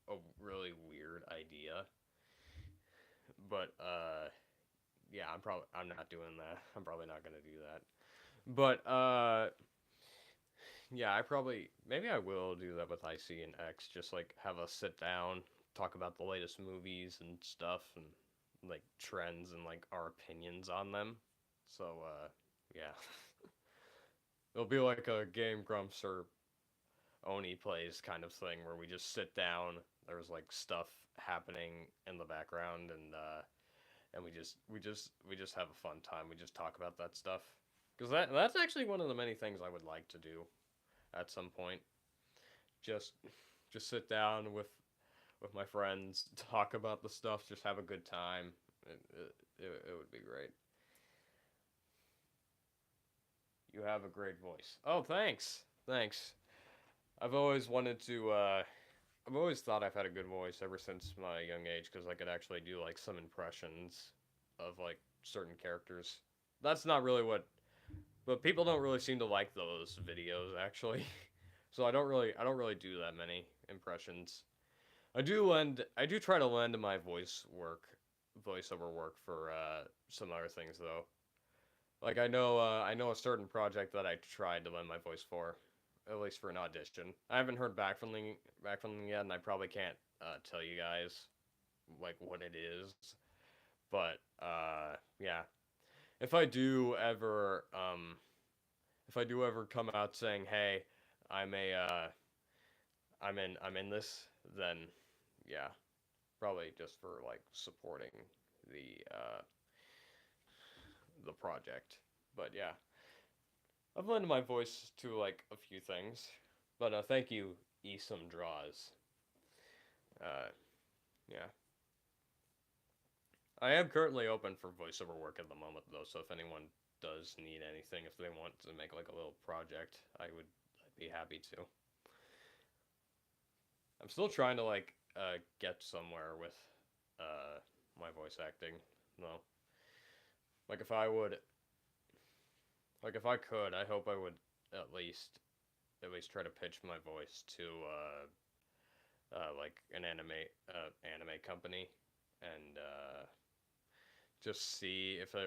a really weird idea. But yeah, I'm not doing that. I'm probably not gonna do that. But yeah, I probably maybe I will do that with IC and X. Just like have a sit down, talk about the latest movies and stuff, and like trends and like our opinions on them. So yeah, it'll be like a Game Grumps or Oni plays kind of thing where we just sit down. There's like stuff happening in the background, and we just have a fun time. We just talk about that stuff because that's actually one of the many things I would like to do at some point. Just just sit down with my friends, talk about the stuff, just have a good time. It would be great. You have a great voice. Oh, thanks. Thanks. I've always wanted to. I've always thought I've had a good voice ever since my young age because I could actually do like some impressions of like certain characters. That's not really what, but people don't really seem to like those videos actually. So I don't really do that many impressions. I do try to lend my voiceover work for some other things though. Like I know a certain project that I tried to lend my voice for, at least for an audition. I haven't heard back from them yet, and I probably can't tell you guys like what it is. But yeah, if I do ever come out saying, "Hey, I'm a I'm in this," then yeah, probably just for like supporting the the project. But yeah, I've lent my voice to like a few things. But thank you, Esum Draws. Uh, yeah, I am currently open for voiceover work at the moment though. So if anyone does need anything, if they want to make like a little project, I'd be happy to. I'm still trying to like get somewhere with my voice acting. No, like if I could, I hope I would at least at least try to pitch my voice to like an anime company and just see if they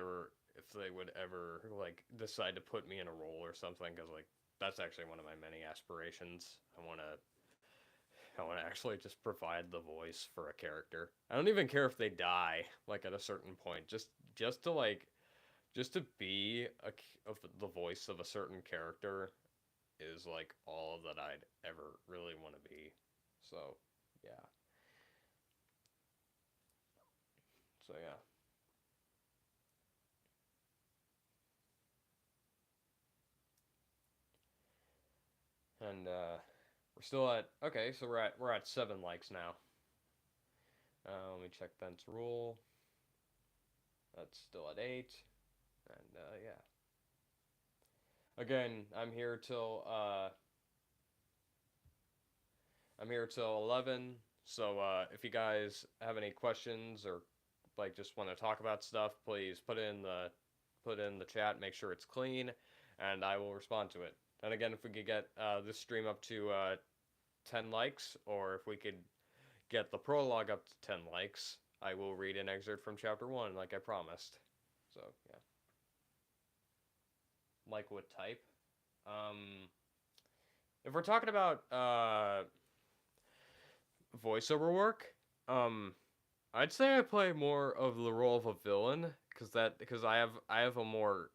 would ever like decide to put me in a role or something because like that's actually one of my many aspirations. I want to actually just provide the voice for a character. I don't even care if they die like at a certain point. Just to like just to be of the voice of a certain character is like all that I'd ever really want to be. So, yeah. So, yeah. And we're still at okay, so we're at 7 likes now. Let me check Bent's rule. That's still at 8. And yeah. Again, I'm here till 11. So if you guys have any questions or like just want to talk about stuff, please put in the chat. Make sure it's clean, and I will respond to it. And again, if we could get this stream up to 10 likes, or if we could get the prologue up to 10 likes, I will read an excerpt from chapter 1, like I promised. So, yeah. Like what type? Um, if we're talking about voiceover work, um, I'd say I play more of the role of a villain because I have a more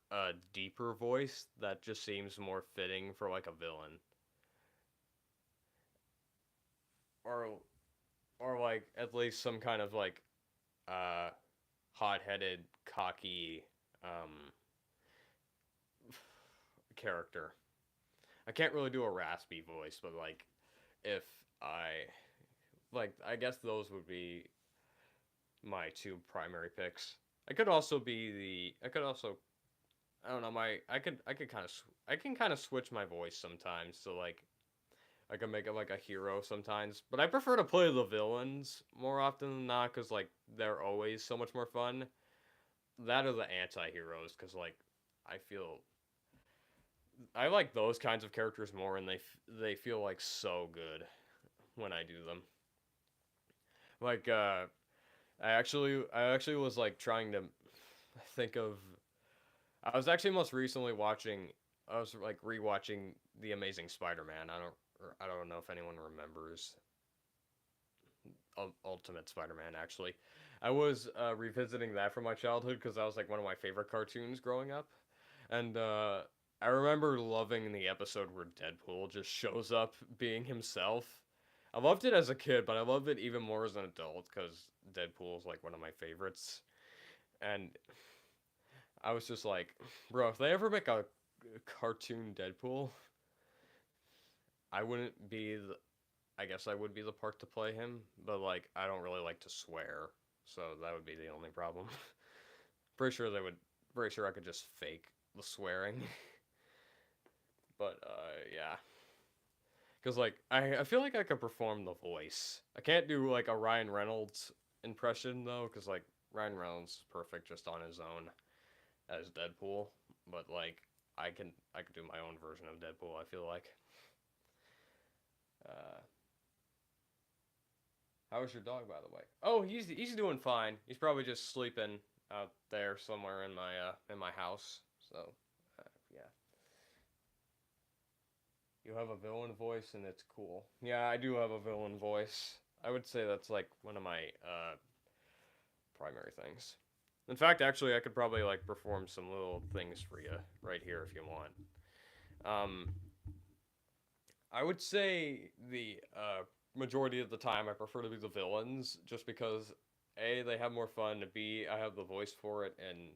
deeper voice that just seems more fitting for like a villain or like at least some kind of like uh hot-headed, cocky um character. I can't really do a raspy voice, but like if I I guess those would be my two primary picks. I could also I don't know, I can kind of switch my voice sometimes so like I can make it like a hero sometimes, but I prefer to play the villains more often than not cuz like they're always so much more fun. That are the anti-heroes cuz like I feel I like those kinds of characters more and they feel like so good when I do them. Like I actually was like trying to think of I was actually most recently watching I was like rewatching The Amazing Spider-Man. I don't know if anyone remembers Ultimate Spider-Man actually. I was revisiting that from my childhood because that was like one of my favorite cartoons growing up. And I remember loving the episode where Deadpool just shows up being himself. I loved it as a kid, but I love it even more as an adult because Deadpool is like one of my favorites. And I was just like, bro, if they ever make a cartoon Deadpool, I wouldn't be the. I guess I would be the part to play him, but like I don't really like to swear, so that would be the only problem. Pretty sure they would. Pretty sure I could just fake the swearing, but yeah. Because like I feel like I could perform the voice. I can't do like a Ryan Reynolds impression though, because like Ryan Reynolds is perfect just on his own as Deadpool. But like I can do my own version of Deadpool. I feel like. Uh, how is your dog, by the way? Oh, he's doing fine. He's probably just sleeping out there somewhere in my house. So yeah, you have a villain voice and it's cool. Yeah, I do have a villain voice. I would say that's like one of my primary things. In fact, actually, I could probably like perform some little things for you right here if you want. Um, I would say the majority of the time I prefer to be the villains, just because a they have more fun, b I have the voice for it, and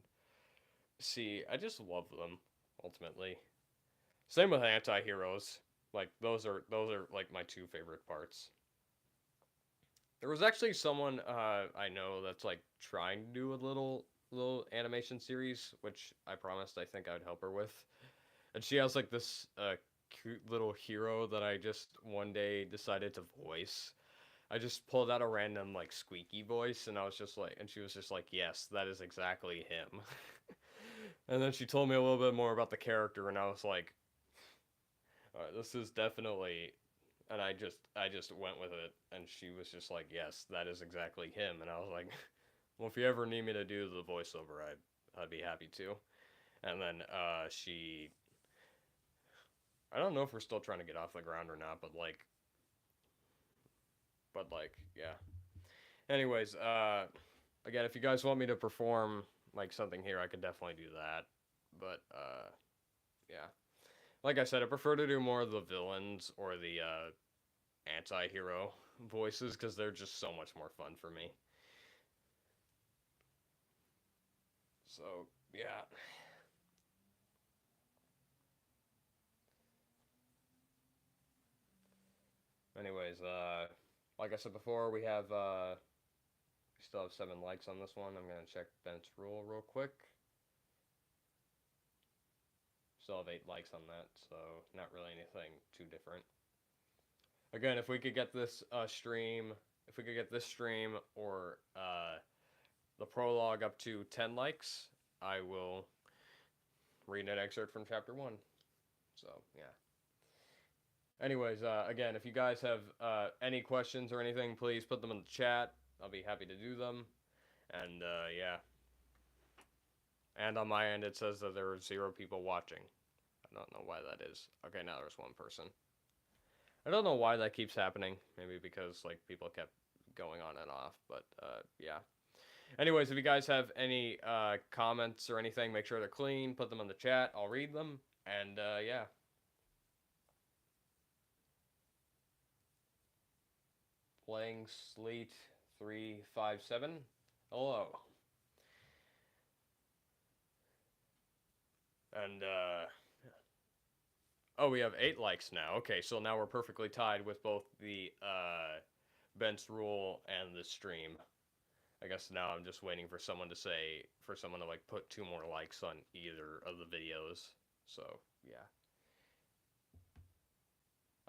c I just love them ultimately. Same with anti-heroes. Like those are like my two favorite parts. There was actually someone I know that's like trying to do a little animation series, which I promised I think I'd help her with. And she has like this cute little hero that I just one day decided to voice. I just pulled out a random like squeaky voice and I was just like and she was just like, "Yes, that is exactly him." And then she told me a little bit more about the character and I was like, this is definitely and I just went with it and she was just like, "Yes, that is exactly him." And I was like, "Well, if you ever need me to do the voiceover, I'd be happy to." And then she I don't know if we're still trying to get off the ground or not, but like yeah. Anyways, again, if you guys want me to perform like something here, I could definitely do that. But yeah. Like I said, I prefer to do more of the villains or the anti-hero voices because they're just so much more fun for me. So yeah. Anyways, like I said before, we still have 7 likes on this one. I'm gonna check Ben's rule real quick. Still have 8 likes on that, so not really anything too different. Again, if we could get this stream or the prologue up to 10 likes, I will read an excerpt from chapter 1. So, yeah. Anyways, again, if you guys have any questions or anything, please put them in the chat. I'll be happy to do them. And yeah. And on my end, it says that there are 0 people watching. I don't know why that is. Okay, now there's 1 person. I don't know why that keeps happening. Maybe because like people kept going on and off. But yeah. Anyways, if you guys have any comments or anything, make sure they're clean. Put them in the chat. I'll read them. And yeah. Playing Sleet 357. Hello. And oh, we have 8 likes now. Okay, so now we're perfectly tied with both the Bent's rule and the stream. I guess now I'm just waiting for someone to like put 2 more likes on either of the videos. So yeah.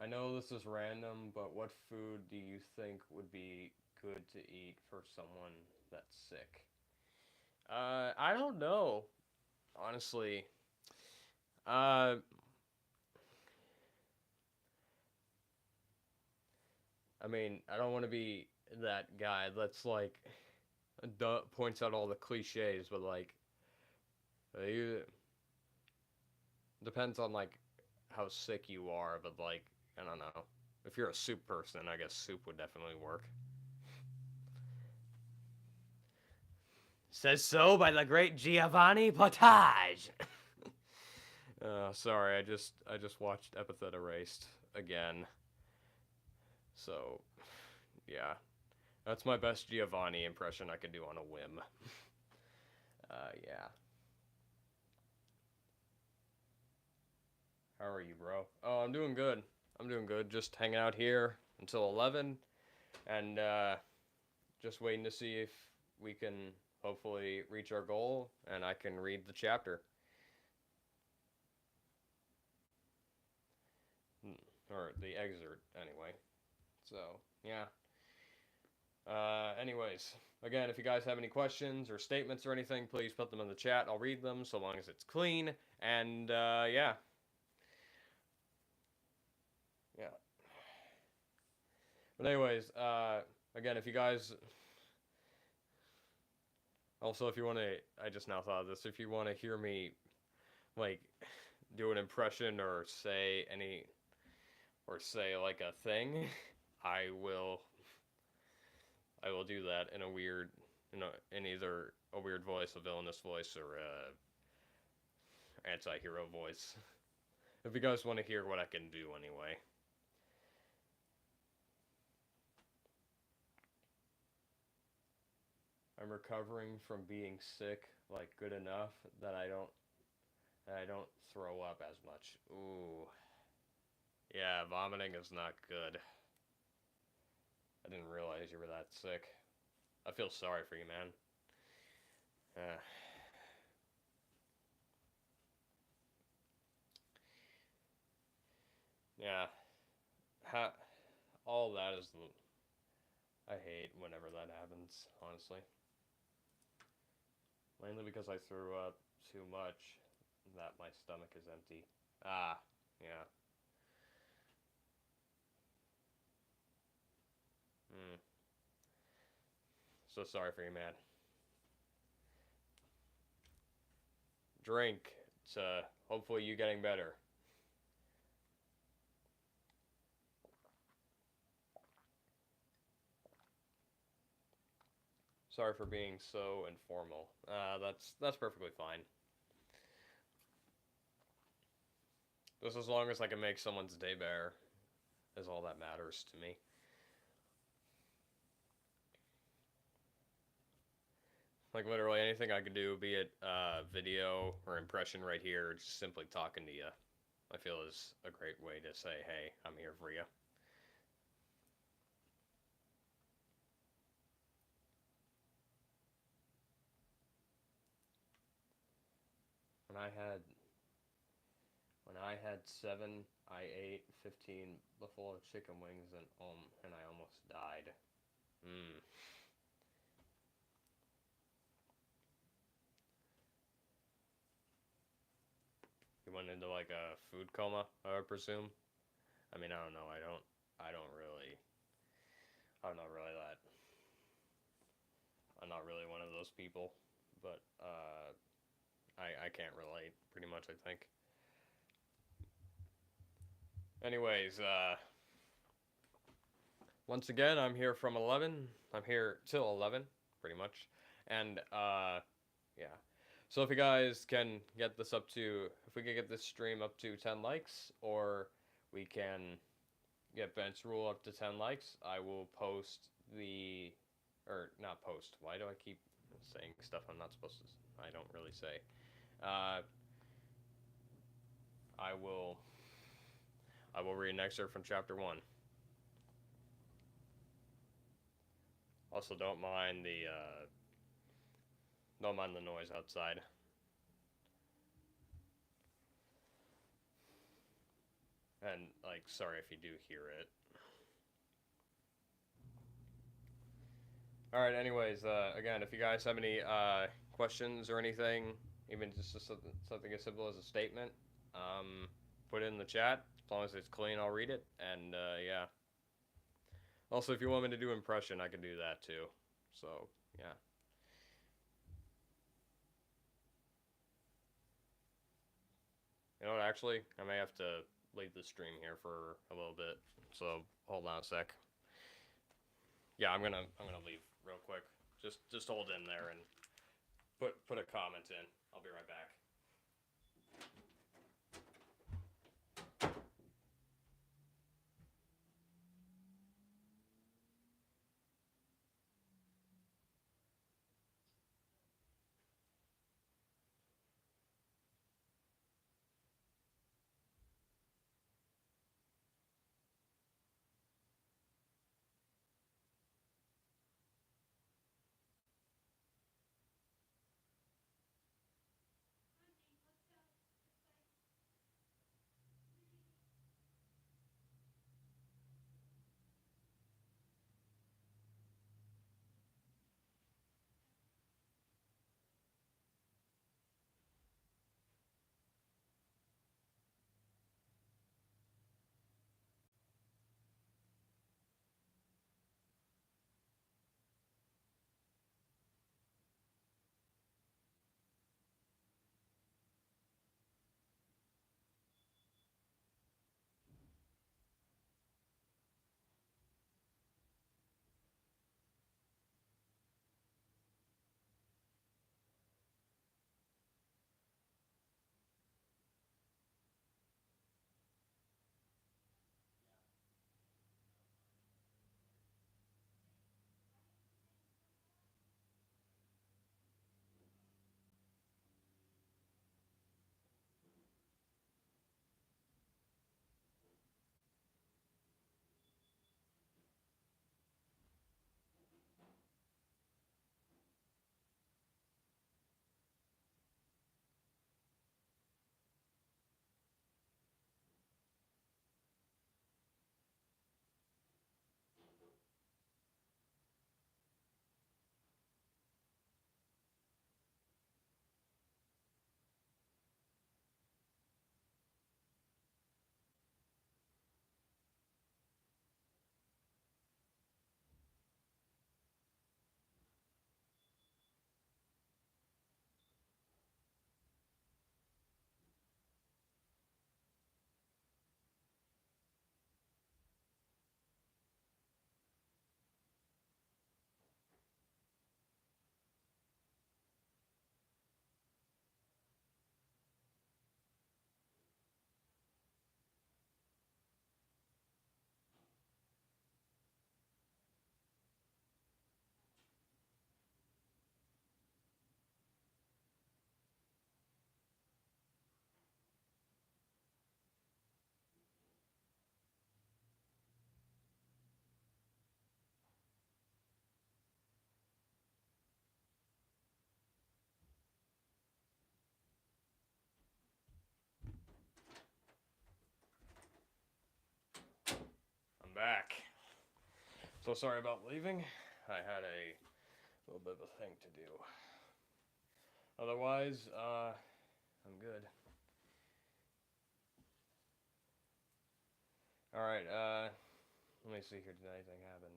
I know this is random, but what food do you think would be good to eat for someone that's sick? I don't know, honestly. Uh, I mean, I don't want to be that guy that's like points out all the cliches, but like, you depends on like how sick you are, but like, I don't know. If you're a soup person, I guess soup would definitely work. Says so by the great Giovanni Potage. Sorry, I just watched Epithet Erased again. So, yeah. That's my best Giovanni impression I could do on a whim. Yeah. How are you, bro? Oh, I'm doing good. I'm doing good. Just hanging out here until 11. And, just waiting to see if we can hopefully reach our goal and I can read the chapter. Or the excerpt, anyway. So, yeah. Anyways, again, if you guys have any questions or statements or anything, please put them in the chat. I'll read them so long as it's clean. And, yeah. Yeah. But anyways, again, if you guys... Also, if you want to... I just now thought of this. If you want to hear me, like, do an impression or say any... Or say, like, a thing, I will do that in a weird... in either a weird voice, a villainous voice, or a anti-hero voice. If you guys want to hear what I can do anyway. I'm recovering from being sick, like good enough that I don't throw up as much. Ooh. Yeah, vomiting is not good. I didn't realize you were that sick. I feel sorry for you, man. Yeah. All that is I hate whenever that happens, honestly. Mainly because I threw up too much that my stomach is empty. Ah, yeah. Hmm. So sorry for you, man. Drink. It's hopefully you getting better. Sorry for being so informal. That's perfectly fine. Just as long as I can make someone's day better is all that matters to me. Like literally anything I can do, be it video or impression right here, just simply talking to you, I feel is a great way to say, hey, I'm here for you. When I had 7, I ate 15 buffalo chicken wings and I almost died. Hmm. You went into like a food coma, I would presume. I mean, I don't know. I don't really. I'm not really that. I'm not really one of most people, but I can't relate pretty much. I think. Anyways, once again, I'm here from 11. I'm here till 11, pretty much, and yeah. So if you guys can get this up to, if we can get this stream up to 10 likes, or we can get Ben's rule up to 10 likes, I will post the, or not post. Why do I keep saying stuff I'm not supposed to? I don't really say. Uh, I will. I will read an excerpt from chapter 1. Also, don't mind the noise outside. And like, sorry if you do hear it. All right. Anyways, again, if you guys have any questions or anything, even just something as simple as a statement, put it in the chat. As long as it's clean, I'll read it. And yeah. Also, if you want me to do impression, I can do that too. So yeah. You know what? Actually, I may have to leave the stream here for a little bit. So hold on a sec. Yeah, I'm gonna leave real quick. Just hold in there and put a comment in. I'll be right back. I'm back. So sorry about leaving. I had a little bit of a thing to do. Otherwise, I'm good. All right. Let me see here. Did anything happen?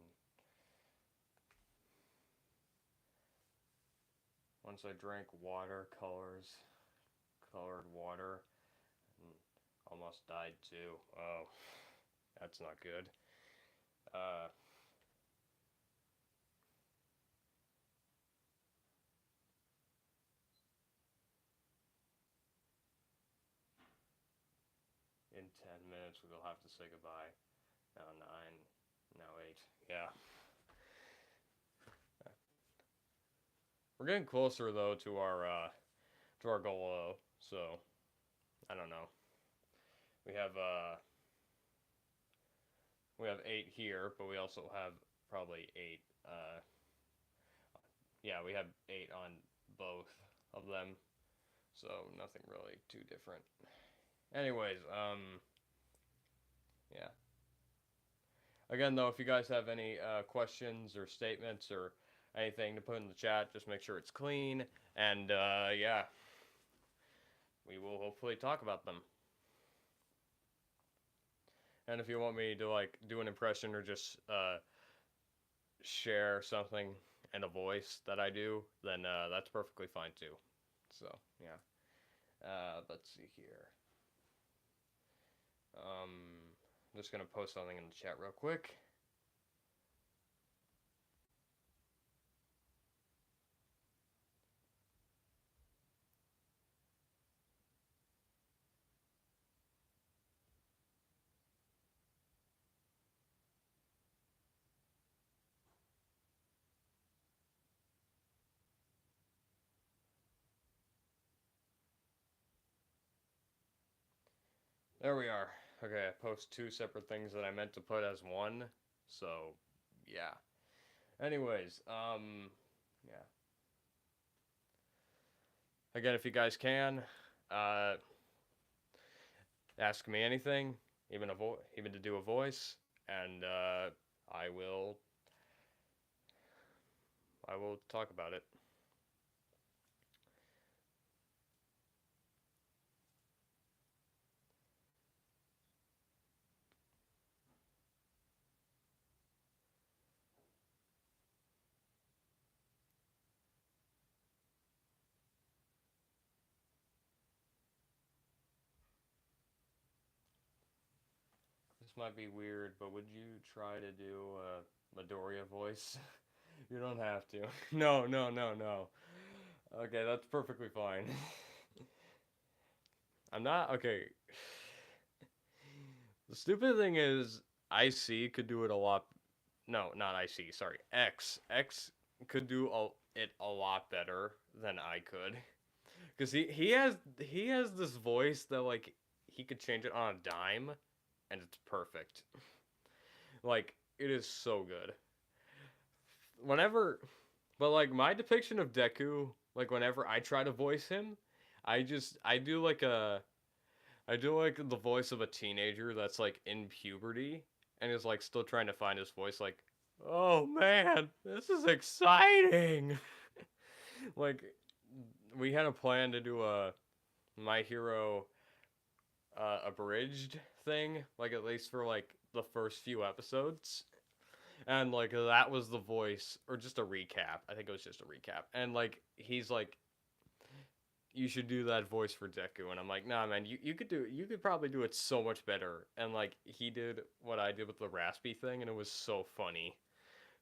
once I drank colored water, and almost died too. Oh, that's not good. Uh, in 10 minutes, we will have to say goodbye. Now 9, now 8. Yeah. We're getting closer though to our goal though. So I don't know. We have uh we have 8 here, but we also have probably 8. Yeah, we have 8 on both of them. So nothing really too different. Anyways, yeah. Again, though, if you guys have any questions or statements or anything to put in the chat, just make sure it's clean. And yeah, we will hopefully talk about them. And if you want me to like do an impression or just share something in a voice that I do, then that's perfectly fine too. So yeah. Let's see here. I'm just gonna post something in the chat real quick. There we are. Okay, I post 2 separate things that I meant to put as one. So, yeah. Anyways, yeah. Again, if you guys can, uh, ask me anything, even to do a voice, and I will, I will talk about it. This might be weird, but would you try to do a Midoriya voice? You don't have to. No, no, no, no. Okay, that's perfectly fine. I'm not okay. The stupid thing is, IC could do it a lot. No, not IC. Sorry, X could do it a lot better than I could, because he has this voice that like he could change it on a dime, and it's perfect. Like it is so good. Whenever, but like my depiction of Deku, like whenever I try to voice him, I do like the voice of a teenager that's like in puberty and is like still trying to find his voice. Like, oh man, this is exciting. Like, we had a plan to do a My Hero abridged thing, like at least for like the first few episodes. And like that was the voice, or just a recap. I think it was just a recap. And like he's like, you should do that voice for Deku. And I'm like, nah, man, you could probably do it so much better. And like he did what I did with the raspy thing, and it was so funny.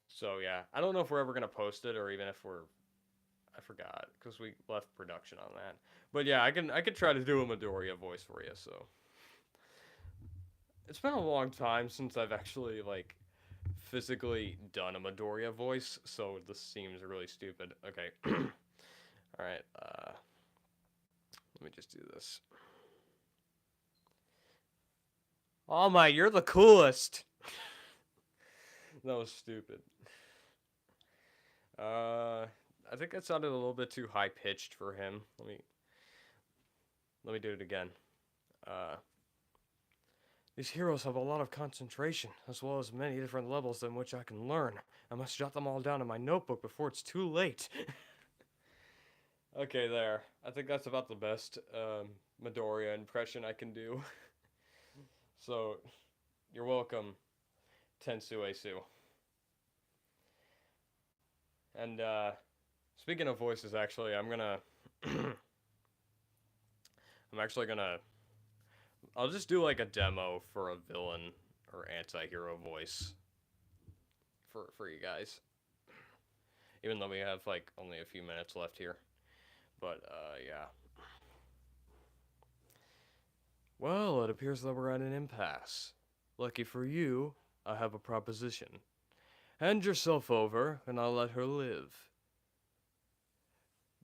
So yeah, I don't know if we're ever gonna post it, or even if I forgot because we left production on that. But yeah, I could try to do a Midoriya voice for you. So it's been a long time since I've actually like physically done a Midoriya voice, so this seems really stupid. Okay. All right. Let me just do this. Oh my, you're the coolest. That was stupid. I think that sounded a little bit too high pitched for him. Let me do it again. These heroes have a lot of concentration, as well as many different levels in which I can learn. I must jot them all down in my notebook before it's too late. Okay, there. I think that's about the best Midoriya impression I can do. So, you're welcome, Tensu Asu. And speaking of voices, actually, I'm gonna. I'm actually gonna. I'll just do like a demo for a villain or anti-hero voice for you guys. Even though we have like only a few minutes left here. But yeah. Well, it appears that we're at an impasse. Lucky for you, I have a proposition. Hand yourself over, and I'll let her live.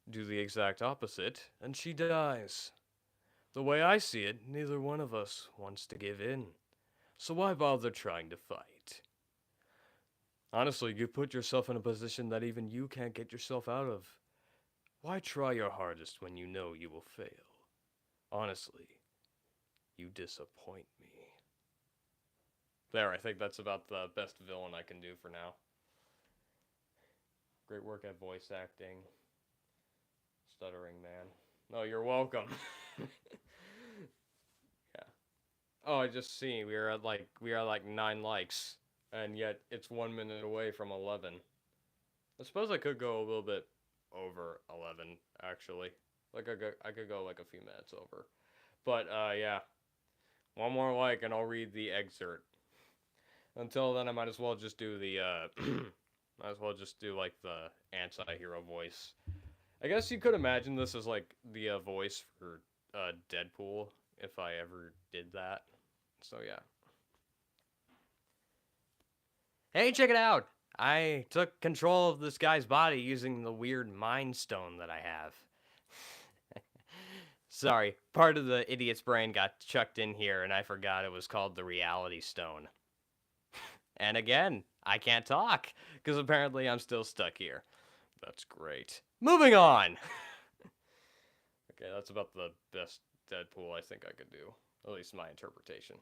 Do the exact opposite, and she dies. The way I see it, neither one of us wants to give in. So why bother trying to fight? Honestly, you put yourself in a position that even you can't get yourself out of. Why try your hardest when you know you will fail? Honestly, you disappoint me. There, I think that's about the best villain I can do for now. Great work at voice acting. Stuttering man. No, you're welcome. Yeah. Oh, I just see we are at like 9 likes, and yet it's 1 minute away from 11. I suppose I could go a little bit over 11 actually. Like I could go like a few minutes over. But yeah. One more like and I'll read the excerpt. Until then I might as well just do the might as well just do like the anti-hero voice. I guess you could imagine this as like the voice for Deadpool if I ever did that. So yeah. Hey, check it out! I took control of this guy's body using the weird mind stone that I have. Sorry, part of the idiot's brain got chucked in here and I forgot it was called the reality stone. And again, I can't talk, because apparently I'm still stuck here. That's great. Moving on! Okay, that's about the best Deadpool I think I could do. At least my interpretation.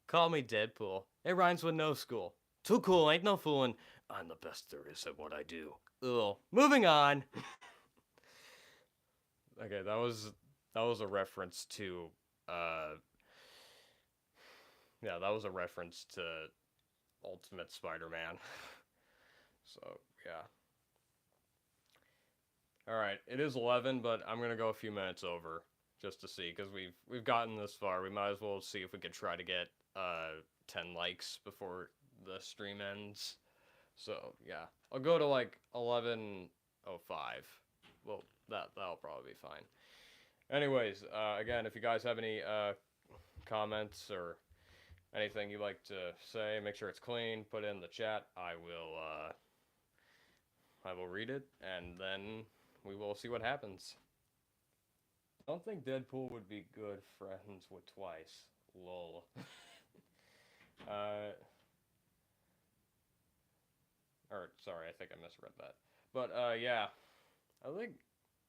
Call me Deadpool. It rhymes with no school. Too cool, ain't no fooling. I'm the best there is at what I do. Ugh. Moving on! Okay, that was a reference to, yeah, that was a reference to Ultimate Spider-Man. So, yeah. Alright, it is 11, but I'm gonna go a few minutes over, just to see, because we've gotten this far. We might as well see if we could try to get, 10 likes before the stream ends. So, yeah. I'll go to, like, 11:05. Well, that'll probably be fine. Anyways, again, if you guys have any, comments or anything you'd like to say, make sure it's clean, put it in the chat. I will read it, and then we will see what happens. I don't think Deadpool would be good friends with Twice. Lol. Or, sorry, I think I misread that. But, yeah.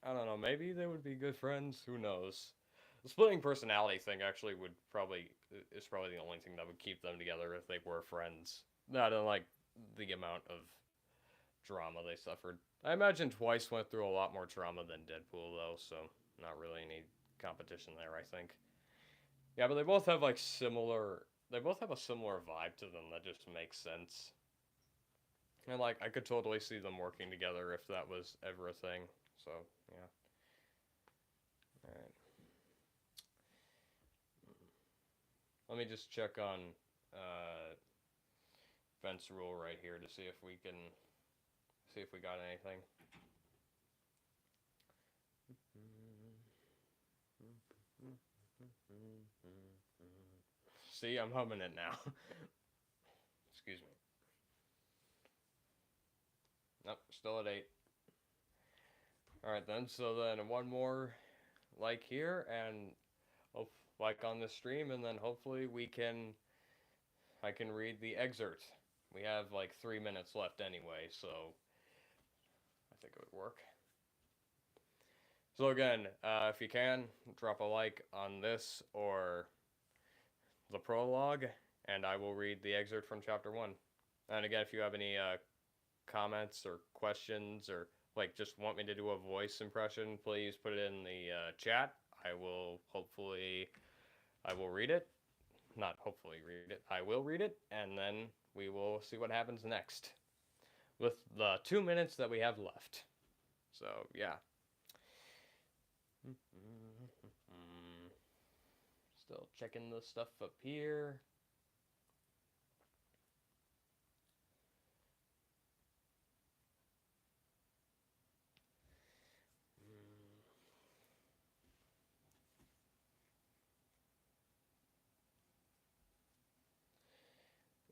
I don't know, maybe they would be good friends? Who knows? The splitting personality thing actually is probably the only thing that would keep them together if they were friends. Not in, like, the amount of drama they suffered. I imagine Twice went through a lot more trauma than Deadpool, though, so not really any competition there, I think. Yeah, but they both have, like, they both have a similar vibe to them that just makes sense. And, like, I could totally see them working together if that was ever a thing, so, yeah. Alright. Let me just check on, Fence Rule right here to see if we got anything. See, I'm humming it now. Excuse me. Nope, still at 8. Alright then, so then one more like here, and like on this stream, and then hopefully I can read the excerpt. We have like 3 minutes left anyway, so I think it would work. So again, if you can, drop a like on this or the prologue, and I will read the excerpt from chapter 1. And again, if you have any comments or questions, or like just want me to do a voice impression, please put it in the chat. I will read it. Not hopefully read it. I will read it, and then we will see what happens next with the 2 minutes that we have left. So yeah. Still checking the stuff up here.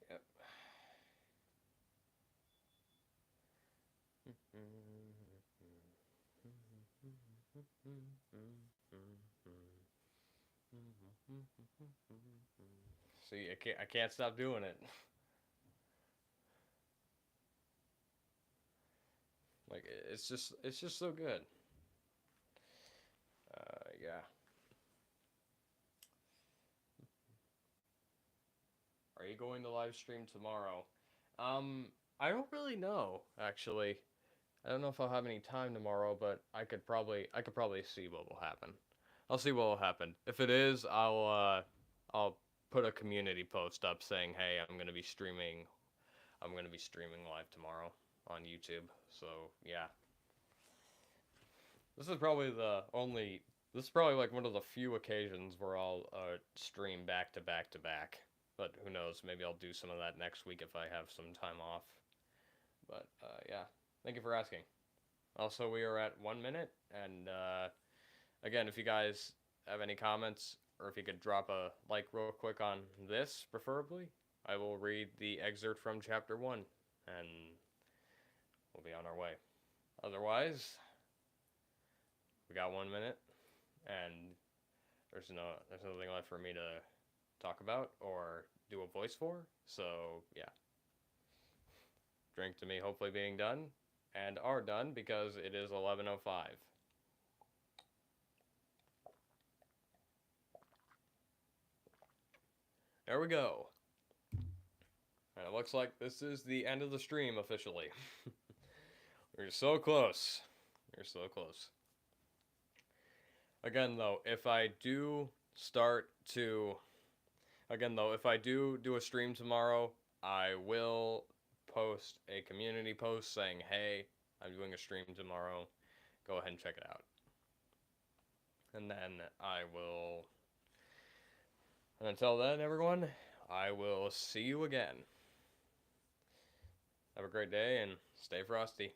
Yep. See, I can't stop doing it. Like it's just so good. Yeah. Are you going to live stream tomorrow? Um, I don't really know actually. I don't know if I'll have any time tomorrow, but I could probably see what will happen. I'll see what will happen. If it is, I'll put a community post up saying, "Hey, I'm gonna be streaming live tomorrow on YouTube." So yeah, this is probably the only. This is probably like one of the few occasions where I'll stream back to back to back. But who knows? Maybe I'll do some of that next week if I have some time off. But yeah, thank you for asking. Also, we are at 1 minute, and again, if you guys have any comments, or if you could drop a like real quick on this, preferably, I will read the excerpt from chapter 1, and we'll be on our way. Otherwise, we got 1 minute, and there's nothing left for me to talk about or do a voice for. So yeah, drink to me hopefully being done, and are done because it is 11:05. There we go. And it looks like this is the end of the stream officially. We're so close. We're so close. Again, though, if I do do a stream tomorrow, I will post a community post saying, "Hey, I'm doing a stream tomorrow. Go ahead and check it out." And then and until then, everyone, I will see you again. Have a great day and stay frosty.